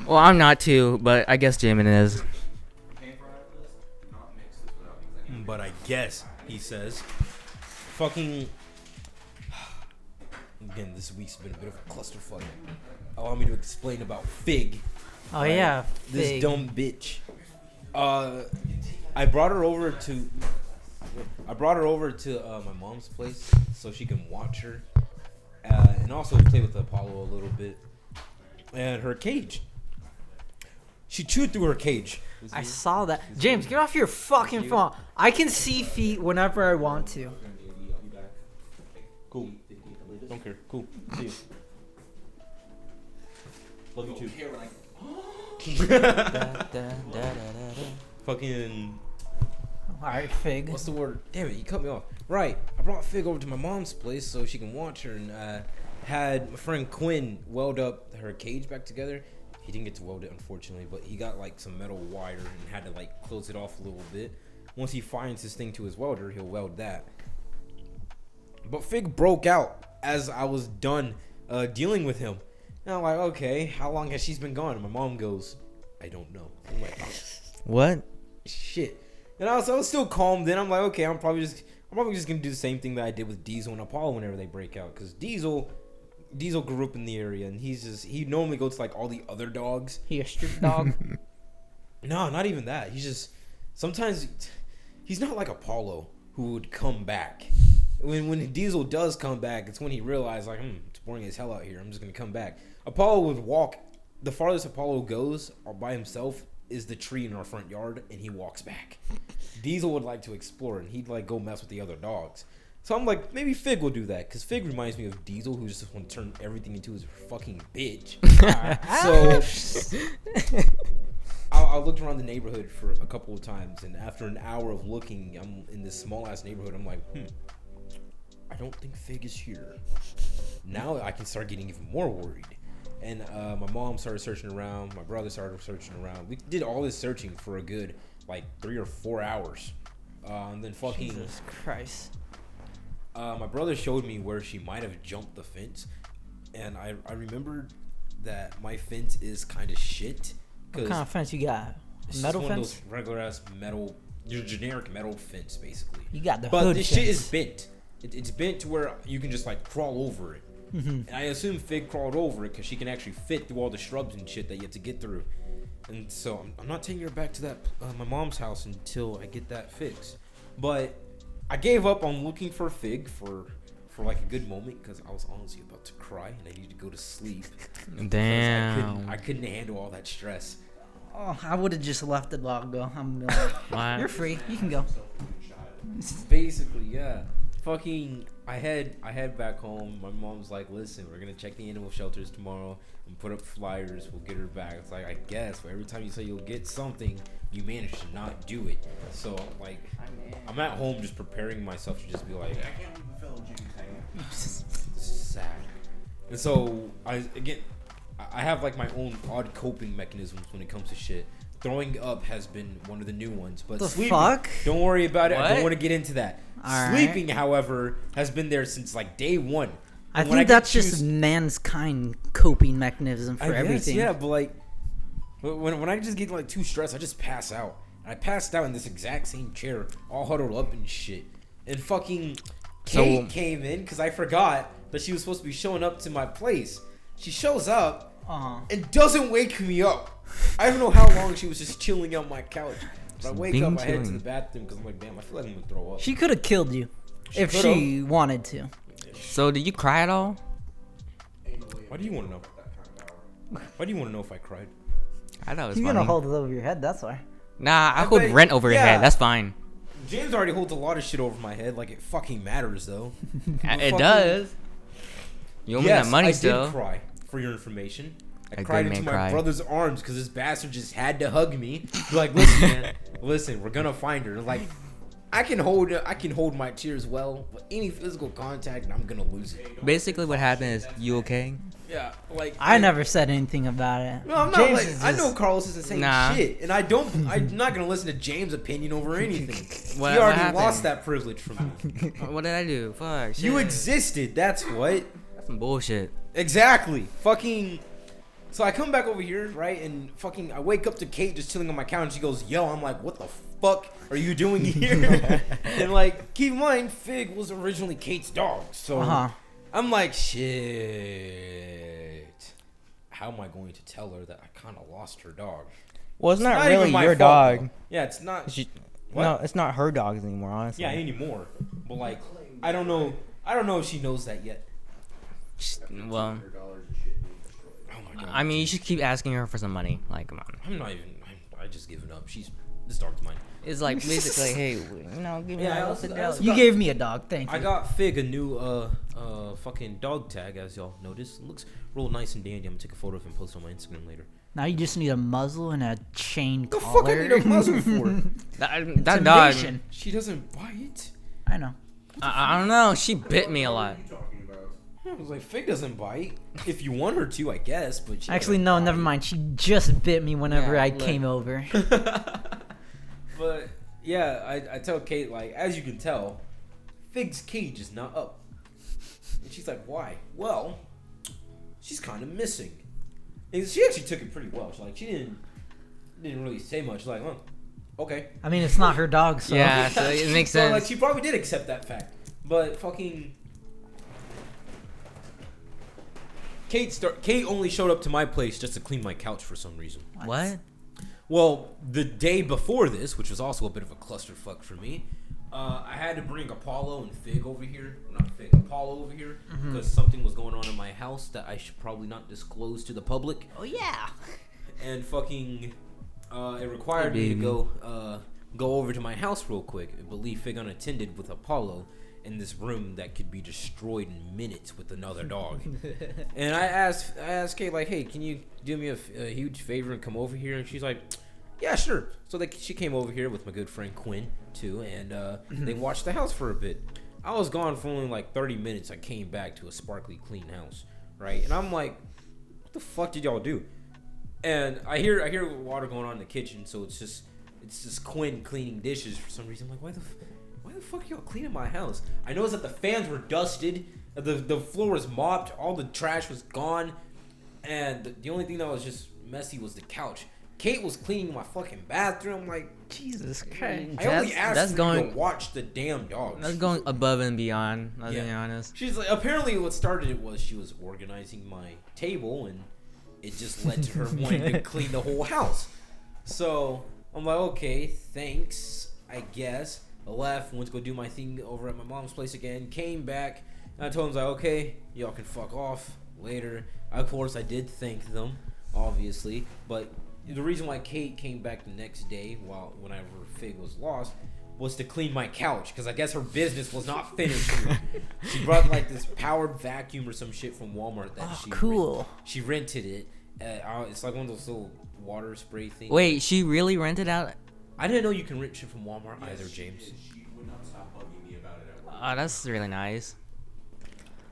Well, I'm not too, but I guess Jamin is. But I guess he says, fucking. Again, this week's been a bit of a clusterfuck. Allow me to explain about Fig. Oh Right? yeah, This Fig. dumb bitch. I brought her over to my mom's place so she can watch her, and also play with Apollo a little bit. And her cage. She chewed through her cage. I saw that. James, get off your fucking phone. I can see feet whenever I want to. Cool. Don't care. Cool. See you. Love you too. Fucking. Alright, Fig. What's the word? Damn it, you cut me off. Right. I brought Fig over to my mom's place so she can watch her, and had my friend Quinn weld up her cage back together. He didn't get to weld it, unfortunately, but he got like some metal wire and had to like close it off a little bit. Once he finds his thing to his welder, he'll weld that. But Fig broke out as I was done dealing with him. And I'm like, okay, how long has she been gone? And my mom goes, I don't know. I'm like, oh, What? shit. And I was still calm. Then I'm like, okay, I'm probably just gonna do the same thing that I did with Diesel and Apollo whenever they break out, because Diesel grew up in the area, and he normally goes to like all the other dogs. He a street dog. No, not even that. Sometimes he's not like Apollo, who would come back. When Diesel does come back, it's when he realized like, it's boring as hell out here. I'm just gonna come back. Apollo would walk. The farthest Apollo goes by himself is the tree in our front yard, and he walks back. Diesel would like to explore, and he'd like go mess with the other dogs. So I'm like, maybe Fig will do that, because Fig reminds me of Diesel, who just want to turn everything into his fucking bitch. So I looked around the neighborhood for a couple of times, and after an hour of looking, I'm in this small ass neighborhood. I'm like, I don't think Fig is here. Now I can start getting even more worried. And my mom started searching around. My brother started searching around. We did all this searching for a good like 3 or 4 hours. And then fucking Jesus Christ. my brother showed me where she might have jumped the fence, and I remembered that my fence is kind of shit. What kind of fence you got? It's Metal just one fence? of those regular ass metal, your generic metal fence, basically. You got the But hood this fence. shit is bent. It's bent to where you can just like crawl over it. And I assume Fig crawled over it because she can actually fit through all the shrubs and shit that you have to get through. And so I'm not taking her back to that my mom's house until I get that fixed. But I gave up on looking for Fig for like a good moment, because I was honestly about to cry and I needed to go to sleep. Damn. I couldn't handle all that stress. Oh, I would have just let the dog go. I'm like, What? you're free. You can go. Basically, yeah. Fucking, I head back home. My mom's like, listen, we're gonna check the animal shelters tomorrow and put up flyers. We'll get her back. It's like, I guess, but every time you say you'll get something, you manage to not do it. So like, I'm at home just preparing myself to just be like, I can't believe a fellow Jimmy's hanging. this is sad. And so I have like my own odd coping mechanisms when it comes to shit. Throwing up has been one of the new ones, but The sleeping, fuck? don't worry about it. I What? don't want to get into that. All Sleeping, however, has been there since like day one. I And when think get that's just mankind coping mechanism for I guess, everything. yeah, but like when I just get like too stressed, I just pass out. And I passed out in this exact same chair, all huddled up and shit. And fucking Kate came in because I forgot that she was supposed to be showing up to my place. She shows up and doesn't wake me up. I don't know how long she was just chilling on my couch. But I wake being up, I head to chilling. the bathroom because I'm like, damn, I feel like I'm gonna throw up. She could have killed you if could've. she wanted to. So did you cry at all? Why do you want to know? Why do you want to know if I cried? I thought it was You're funny. gonna hold it over your head. That's why. Nah, I I hold bet- rent over your yeah. head. That's fine. James already holds a lot of shit over my head, like it fucking matters though. It fucking- does. You owe me Yes, that money I still. did cry, for your information. I A cried good into man my cry. brother's arms because this bastard just had to hug me. Be like, listen, man, listen, we're gonna find her. Like, I can hold my tears well, but any physical contact, I'm gonna lose it. Basically, what happened is, you okay? Yeah, like I never said anything about it. No, I'm not. James Like, is I know just- Carlos isn't saying Nah. shit, and I don't. I'm not gonna listen to James' opinion over anything. What- He what already happened? lost that privilege from me. What did I do? Fuck. Shit. You existed. That's what. That's some bullshit. Exactly. Fucking. So I come back over here, right, and fucking I wake up to Kate just chilling on my couch. And she goes, "Yo," I'm like, "What the fuck are you doing here?" And like, keep in mind, Fig was originally Kate's dog, so I'm like, shit. How am I going to tell her that I kind of lost her dog? Well, it's not even really my your fault, dog. though. Yeah, it's not. What? No, it's not her dogs anymore, honestly. Yeah, anymore. But like, I don't know. I don't know if she knows that yet. Well, Oh my god. I mean, you should keep asking her for some money. Like, come on. I'm not even. I just given up. This dog's mine. It's like basically, hey, give me Yeah, I that. also You gave me a dog. Thank you. I got Fig a new fucking dog tag, as y'all noticed. It looks real nice and dandy. I'm gonna take a photo of it and post it on my Instagram later. Now you just need a muzzle and a chain The collar. fuck I need a muzzle for? That dog. Intimidation. She doesn't bite. I know. I don't know. She bit me a lot. I was like, Fig doesn't bite. If you want her to, I guess. But she Actually, doesn't no, bite. never mind. She just bit me whenever Yeah, I look. came over. But yeah, I tell Kate, like, as you can tell, Fig's cage is not up. And she's like, why? Well, she's kind of missing. And she actually took it pretty well. She didn't really say much. Like, oh, okay. I mean, it's not her dog, so. Yeah, so it makes So, like, sense. she probably did accept that fact. But fucking Kate only showed up to my place just to clean my couch for some reason. What? Well, the day before this, which was also a bit of a clusterfuck for me, I had to bring Apollo and Fig over here. Not Fig, Apollo over here. Because something was going on in my house that I should probably not disclose to the public. Oh, yeah. And fucking, it required me to go over to my house real quick, but leave Fig unattended with Apollo in this room that could be destroyed in minutes with another dog. And I asked Kate, like, hey, can you do me a huge favor and come over here? And she's like, yeah, sure. So she came over here with my good friend Quinn too, and they watched the house for a bit. I was gone for only like 30 minutes. I came back to a sparkly clean house, right? And I'm like, what the fuck did y'all do? And I hear water going on in the kitchen, so it's just Quinn cleaning dishes for some reason. I'm like, why the fuck are y'all cleaning my house? I noticed that the fans were dusted, the floor was mopped, all the trash was gone, and the only thing that was just messy was the couch. Kate was cleaning my fucking bathroom. Like, Jesus Christ. I only asked her to watch the damn dogs. That's going above and beyond. Let's be honest. She's like, apparently what started it was she was organizing my table, and it just led to her wanting to clean the whole house. So I'm like, okay, thanks, I guess. I left, went to go do my thing over at my mom's place again, came back, and I told them, like, okay, y'all can fuck off later. Of course, I did thank them, obviously, but the reason why Kate came back the next day, whenever Fig was lost, was to clean my couch, because I guess her business was not finished. She brought like this powered vacuum or some shit from Walmart that she rented it. It's like one of those little water spray things. Wait, she really rented out? I didn't know you can rent shit from Walmart either, James. She would not stop bugging me about it at work. Oh, that's really nice.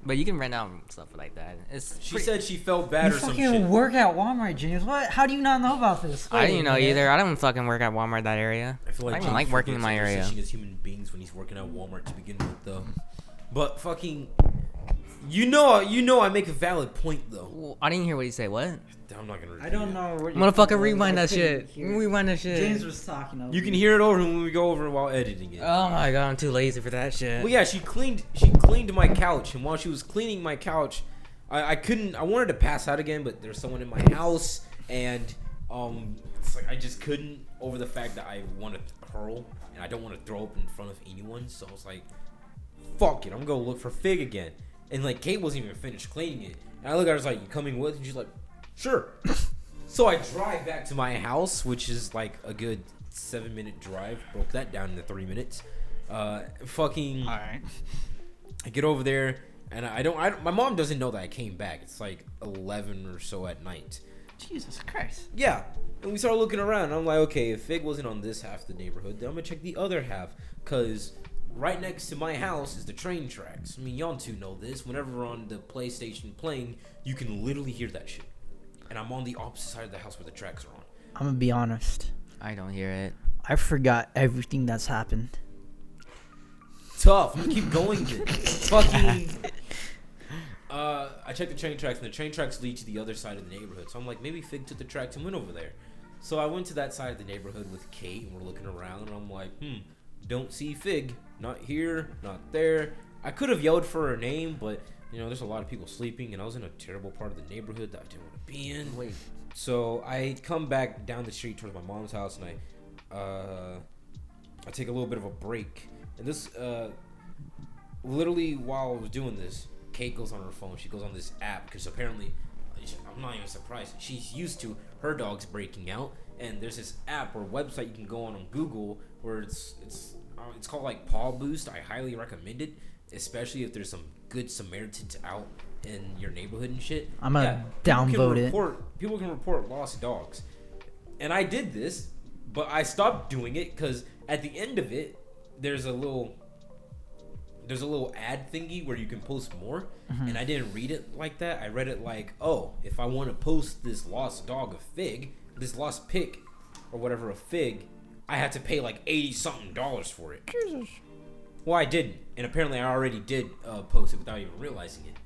But you can rent out stuff like that. She said she felt bad You or some fucking shit. work at Walmart, James. What? How do you not know about this? I didn't know Wait a minute. either. I don't fucking work at Walmart that area. I feel like I don't James like working in forgets my that there's area. such thing as human beings when he's working at Walmart to begin with, though. But fucking, you know, I make a valid point though. Well, I didn't hear what you say. What? I'm not gonna. Repeat I don't it. know what Motherfucker, rewind that I couldn't shit. hear. Rewind that shit. James was talking over You can hear it over when we go over while editing it. Oh my god, I'm too lazy for that shit. Well, yeah, she cleaned my couch, and while she was cleaning my couch, I wanted to pass out again, but there's someone in my house, and it's like I just couldn't over the fact that I want to hurl and I don't want to throw up in front of anyone. So I was like, fuck it, I'm gonna look for Fig again. And like Kate wasn't even finished cleaning it, and I look at her, I was like, you coming with? And she's like, sure. So I drive back to my house, which is like a good 7-minute drive. Broke that down into 3 minutes. Fucking. All right. I get over there, and I don't. My mom doesn't know that I came back. It's like 11 or so at night. Jesus Christ. Yeah, and we started looking around. I'm like, okay, if Fig wasn't on this half of the neighborhood, then I'm gonna check the other half, cause right next to my house is the train tracks. I mean, y'all two know this. Whenever we're on the PlayStation playing, you can literally hear that shit. And I'm on the opposite side of the house where the tracks are on. I'm gonna be honest. I don't hear it. I forgot everything that's happened. Tough. I'm gonna keep going. Fucking. I checked the train tracks, and the train tracks lead to the other side of the neighborhood. So I'm like, maybe Fig took the tracks and went over there. So I went to that side of the neighborhood with Kate, and we're looking around, and I'm like, don't see Fig. Not here, not there. I could have yelled for her name, but, you know, there's a lot of people sleeping, and I was in a terrible part of the neighborhood that I didn't want to be in. Wait. So I come back down the street towards my mom's house, and I take a little bit of a break. And this, literally while I was doing this, Kate goes on her phone. She goes on this app because apparently, I'm not even surprised. She's used to her dogs breaking out, and there's this app or website you can go on Google where it's called like Paw Boost. I highly recommend it, especially if there's some good Samaritans out in your neighborhood and shit. I'm gonna downvote it. People can report lost dogs, and I did this, but I stopped doing it because at the end of it, there's a little ad thingy where you can post more, and I didn't read it like that. I read it like, oh, if I want to post this lost dog of Fig, this lost pic or whatever of Fig, I had to pay like $80-something for it. Jesus. Well, I didn't, and apparently I already did post it without even realizing it.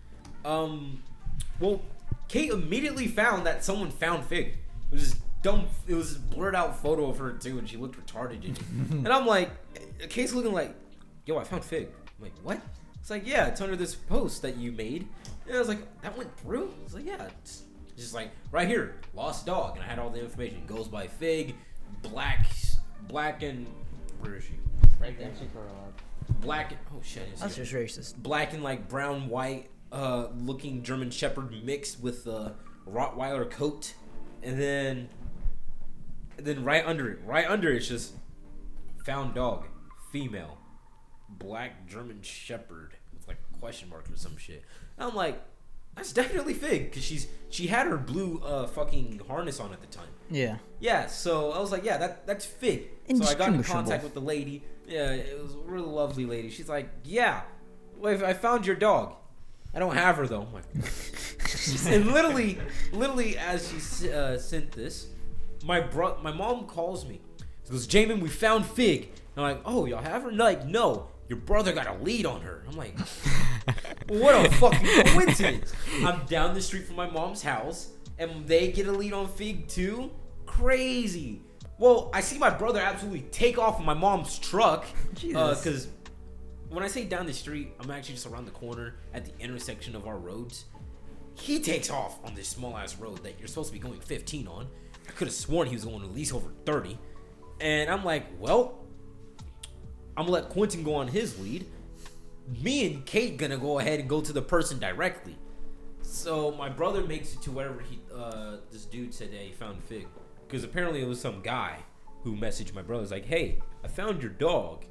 Well, Kate immediately found that someone found Fig. It was this dumb, it was this blurred out photo of her too, and she looked retarded in it. And I'm like, Kate's looking like, yo, I found Fig. I'm like, what? It's like, yeah, it's under this post that you made. And I was like, that went through? It's like, yeah, it's just like, right here, lost dog. And I had all the information. Goes by Fig, black and, where is she? Right there. Black, oh shit. That's just racist. Black and like brown, white, looking German Shepherd mixed with a Rottweiler coat. And then right under it's just found dog, female. Black German Shepherd with like a question mark or some shit. And I'm like, that's definitely Fig because she had her blue fucking harness on at the time. Yeah. Yeah, so I was like, yeah, that's Fig. So I got in contact with the lady. Yeah, it was a really lovely lady. She's like, yeah, well, I found your dog. I don't have her though. I'm like, and literally as she sent this, my mom calls me. She goes, Jamin, we found Fig. And I'm like, oh, y'all have her? Like, no. Your brother got a lead on her. I'm like, what a fucking coincidence. I'm down the street from my mom's house, and they get a lead on Fig too? Crazy. Well, I see my brother absolutely take off in my mom's truck. Because when I say down the street, I'm actually just around the corner at the intersection of our roads. He takes off on this small-ass road that you're supposed to be going 15 on. I could have sworn he was going at least over 30. And I'm like, well, I'm gonna let Quentin go on his lead. Me and Kate gonna go ahead and go to the person directly. So my brother makes it to wherever this dude said that he found Fig, because apparently it was some guy who messaged my brother. He's like, hey, I found your dog.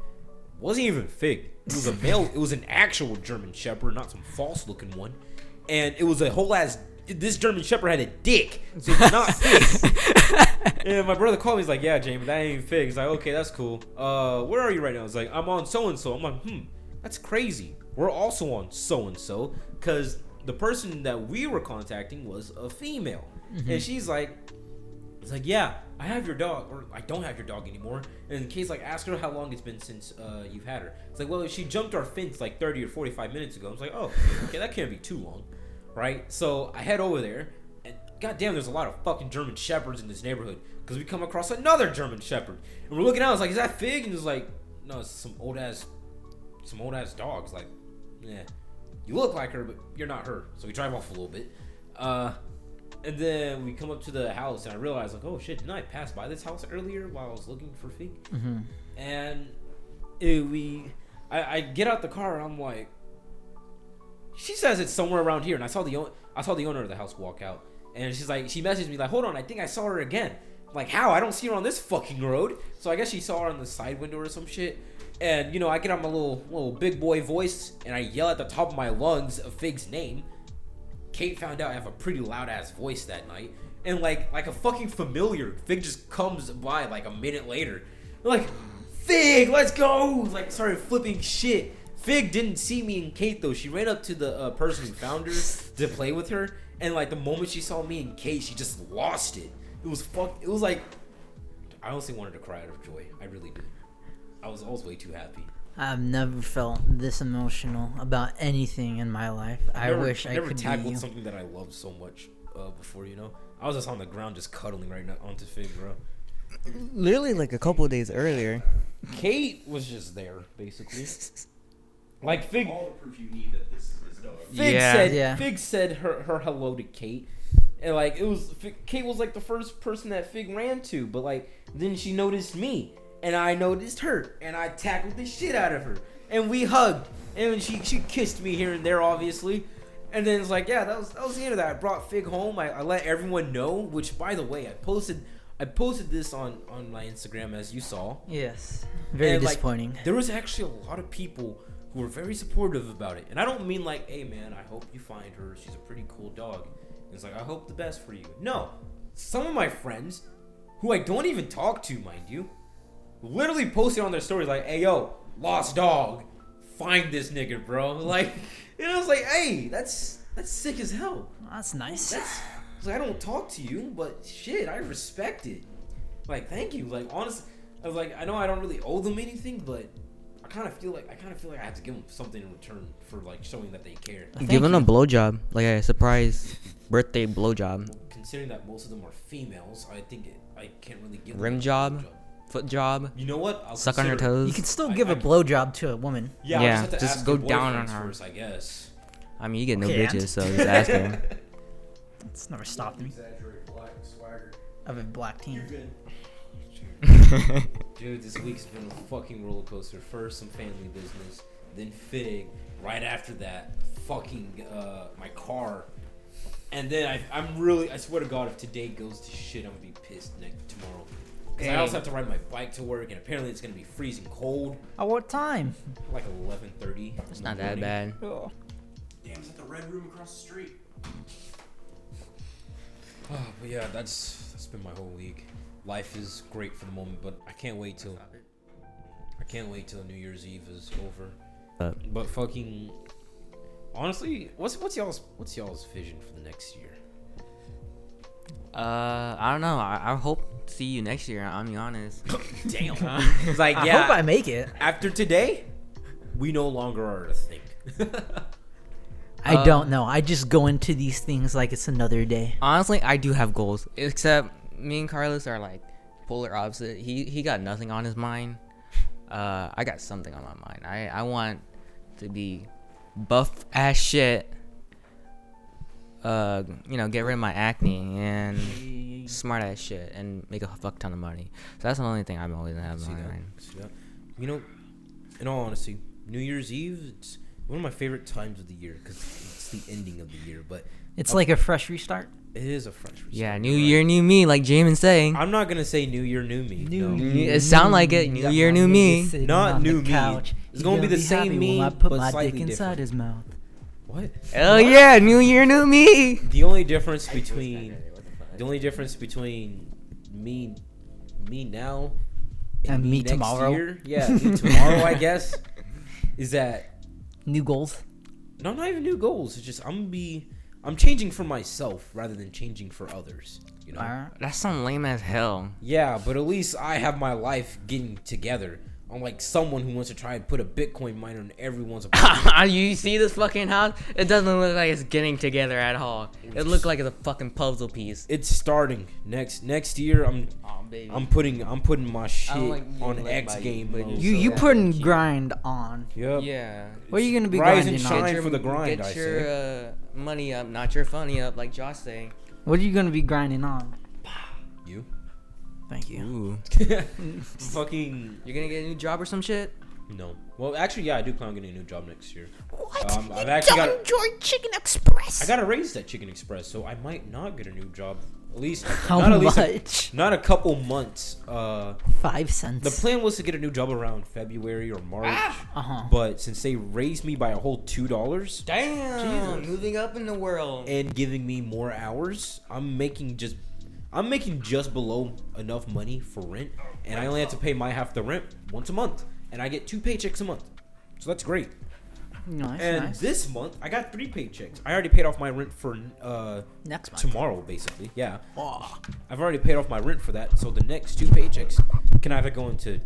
Wasn't even Fig. It was a male. It was an actual German Shepherd, not some false looking one. And it was a whole ass. This German Shepherd had a dick, so it's not Fig. And my brother called me. He's like, yeah, Jamie, that ain't Fig. He's like, okay, that's cool. Where are you right now? He's like, I'm on so-and-so. I'm like, that's crazy. We're also on so-and-so, because the person that we were contacting was a female. And she's like, it's like, yeah, I have your dog, or I don't have your dog anymore. And in case, like, ask her how long it's been since you've had her. It's like, well, she jumped our fence like 30 or 45 minutes ago. I was like, oh, okay, that can't be too long, right? So I head over there, and goddamn, there's a lot of fucking German Shepherds in this neighborhood, because we come across another German Shepherd, and we're looking out. It's like, is that Fig? And it's like, no, it's some old ass dogs. Like, yeah, you look like her, but you're not her. So we drive off a little bit. And then we come up to the house, and I realize, like, oh shit, didn't I pass by this house earlier while I was looking for Fig? And I get out the car, and I'm like, she says it's somewhere around here, and I saw the owner of the house walk out, and she's like, she messaged me like, hold on, I think I saw her again. I'm like, how? I don't see her on this fucking road. So I guess she saw her on the side window or some shit. And you know, I get on my little big boy voice, and I yell at the top of my lungs of Fig's name. Kate found out I have a pretty loud ass voice that night, and like a fucking familiar, Fig just comes by like a minute later. I'm like, Fig, let's go! Like, started flipping shit. Fig didn't see me and Kate though. She ran up to the person who found her to play with her, and like the moment she saw me and Kate, she just lost it. It was like, I honestly wanted to cry out of joy. I really did. I was way too happy. I've never felt this emotional about anything in my life. I wish I never could tackled be you. something that I loved so much before. You know, I was just on the ground just cuddling right now onto Fig, bro. Literally like a couple of days earlier. Kate was just there, basically. Like Fig. All the proof you need that this is his dog. Fig said her hello to Kate, and like Kate was like the first person that Fig ran to, but like then she noticed me, and I noticed her, and I tackled the shit out of her, and we hugged, and she kissed me here and there, obviously, and then it's like, yeah, that was the end of that. I brought Fig home. I let everyone know, which by the way, I posted this on my Instagram, as you saw. Yes. Very And, like, disappointing. There was actually a lot of people who were very supportive about it. And I don't mean like, hey man, I hope you find her. She's a pretty cool dog. And it's like, I hope the best for you. No. Some of my friends, who I don't even talk to, mind you, literally posted on their stories like, hey yo, lost dog. Find this nigga, bro. Like, and I was like, hey, that's sick as hell. That's nice. I was like, I don't talk to you, but shit, I respect it. Like, thank you. Like, honestly, I was like, I know I don't really owe them anything, but I kind of feel like I have to give them something in return for like showing that they care. Give them a blowjob, like a surprise birthday blowjob. Considering that most of them are females, I think I can't really give them Rim a job? blowjob. Foot job. You know what? I'll Suck on her consider it. toes. You can still I- give I- a blowjob to a woman. Yeah, Yeah, I'll just have to just ask go your down on boyfriends her. first, I guess. I mean, you get no Okay, bitches, and- so just ask her. It's never stopped me. Exaggerate black swagger. I have a black team. You're good. Dude, this week's been a fucking roller coaster. First, some family business, then Fig. Right after that, fucking my car, and then I swear to God, if today goes to shit, I'm gonna be pissed tomorrow. Cause I also have to ride my bike to work, and apparently it's gonna be freezing cold, At what time? like 11:30. It's not that bad. Oh. Damn, it's at the red room across the street. But yeah, that's been my whole week. Life is great for the moment, but I can't wait till New Year's Eve is over. But fucking honestly, what's y'all's vision for the next year? I don't know. I hope to see you next year. I'll be honest. Damn. It's like, I yeah, hope I make it. after today, we no longer are a thing. I don't know. I just go into these things like it's another day. Honestly, I do have goals. Except me and Carlos are like polar opposite. He got nothing on his mind. I got something on my mind. I want to be buff as shit. Get rid of my acne and smart ass shit and make a fuck ton of money. So that's the only thing I'm always gonna have See on my that? mind. See that? You know, in all honesty, New Year's Eve, it's one of my favorite times of the year because it's the ending of the year. But It's like a fresh restart. it is a fresh restart. Yeah, you're new right. year, new me, like Jamin's saying. I'm not gonna say New Year, new me. no. It sound like it. New year, new me. Not new me. It's gonna be the same me, I put but my slightly dick inside different. his mouth. What? Hell yeah, new year, new me. The only difference between me now And me next tomorrow. year, me tomorrow, I guess, is that New goals. no, not even new goals. It's just I'm changing for myself rather than changing for others. You know? Alright. That's some lame as hell. Yeah, but at least I have my life getting together. Unlike someone who wants to try and put a Bitcoin miner in everyone's apartment. You see this fucking house? It doesn't look like it's getting together at all. It looks like it's a fucking puzzle piece. It's starting next year. Oh, baby. I'm putting my shit like being on led X by you, game but mode. You putting grind on. Yep. Yeah. What are you gonna be Rise and grinding shine on? for the grind, Get I your say. money up, not your funny up, like Josh saying. What are you gonna be grinding on? You? Thank you. Ooh. Fucking You're gonna get a new job or some shit? no. Well, actually, yeah, I do plan on getting a new job next year. What? I've actually got. enjoy Chicken Express. I got a raise at Chicken Express, so I might not get a new job. At least How not at least much? not a couple months. 5 cents. The plan was to get a new job around February or March, Uh-huh. but since they raised me by a whole $2 Damn. Moving up in the world. and giving me more hours, I'm I'm making just below enough money for rent, and I only have to pay my half the rent once a month, and I get 2 paychecks a month, so that's great. Nice, And nice. this month I got 3 paychecks. I already paid off my rent for Next month. tomorrow, basically. Yeah, Oh. I've already paid off my rent for that, so the next 2 paychecks can either go into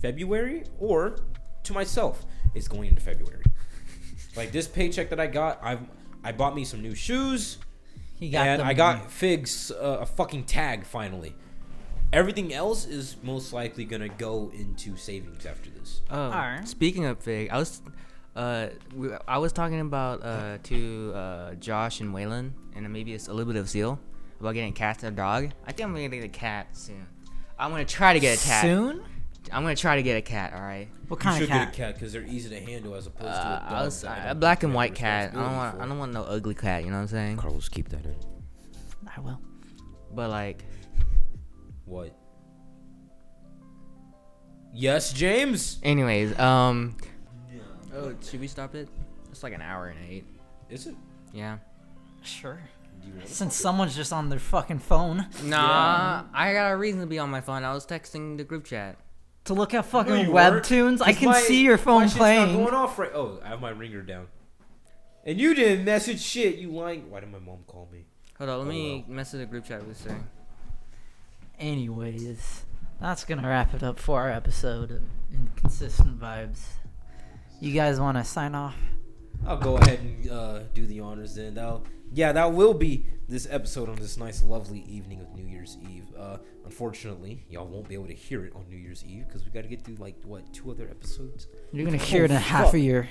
February or to myself. It's going into February. Like this paycheck that I got, I bought me some new shoes. He got And them. I got Figs a fucking tag finally. Everything else is most likely gonna go into savings after this. Oh, Alright. speaking of Fig, I was talking about to Josh and Waylon and maybe it's a little bit of Seal about getting a cat or dog. I think I'm gonna get a cat soon. I'm gonna try to get a cat. Soon? I'm gonna try to get a cat. All right. What You kind should of cat? get a cat because they're easy to handle as opposed to a dog. A black and white cat. I don't want no ugly cat. You know what I'm saying? Carlos, keep that in. I will. But like, What? Yes, James. anyways, oh, should we stop it? It's like an hour and 8. Is it? Yeah. Sure. Do you want it? Since someone's just on their fucking phone Nah, I got a reason to be on my phone. I was texting the group chat. to look at No, fucking you weren't. webtoons, I 'Cause can my- see your my phone shit's not playing. going off right. Oh, I have my ringer down. And you didn't message shit. You lying. Why did my mom call me? Hold on, let Oh, me message the group chat with saying. Anyways, that's gonna wrap it up for our episode of Inconsistent Vibes. You guys want to sign off? I'll go ahead and do the honors then. That will be this episode on this nice, lovely evening of New Year's Eve. Unfortunately, y'all won't be able to hear it on New Year's Eve because we got to get through like 2 other episodes. You're gonna hear it in half fuck. a year.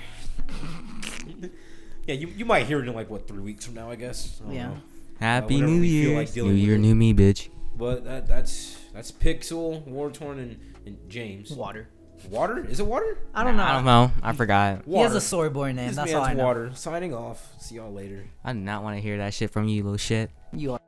Yeah, you might hear it in like 3 weeks from now, I guess. I don't Yeah. know. Happy whenever New we feel Year. like dealing New with Year, it. new me, bitch. But that's Pixel, Wartorn, and James. Water. Water? Is it water? I don't know. I don't know. I forgot. He has Water. a soy boy name. This That's all man's I know. Water. Signing off. See y'all later. I did not want to hear that shit from you, little shit. You are.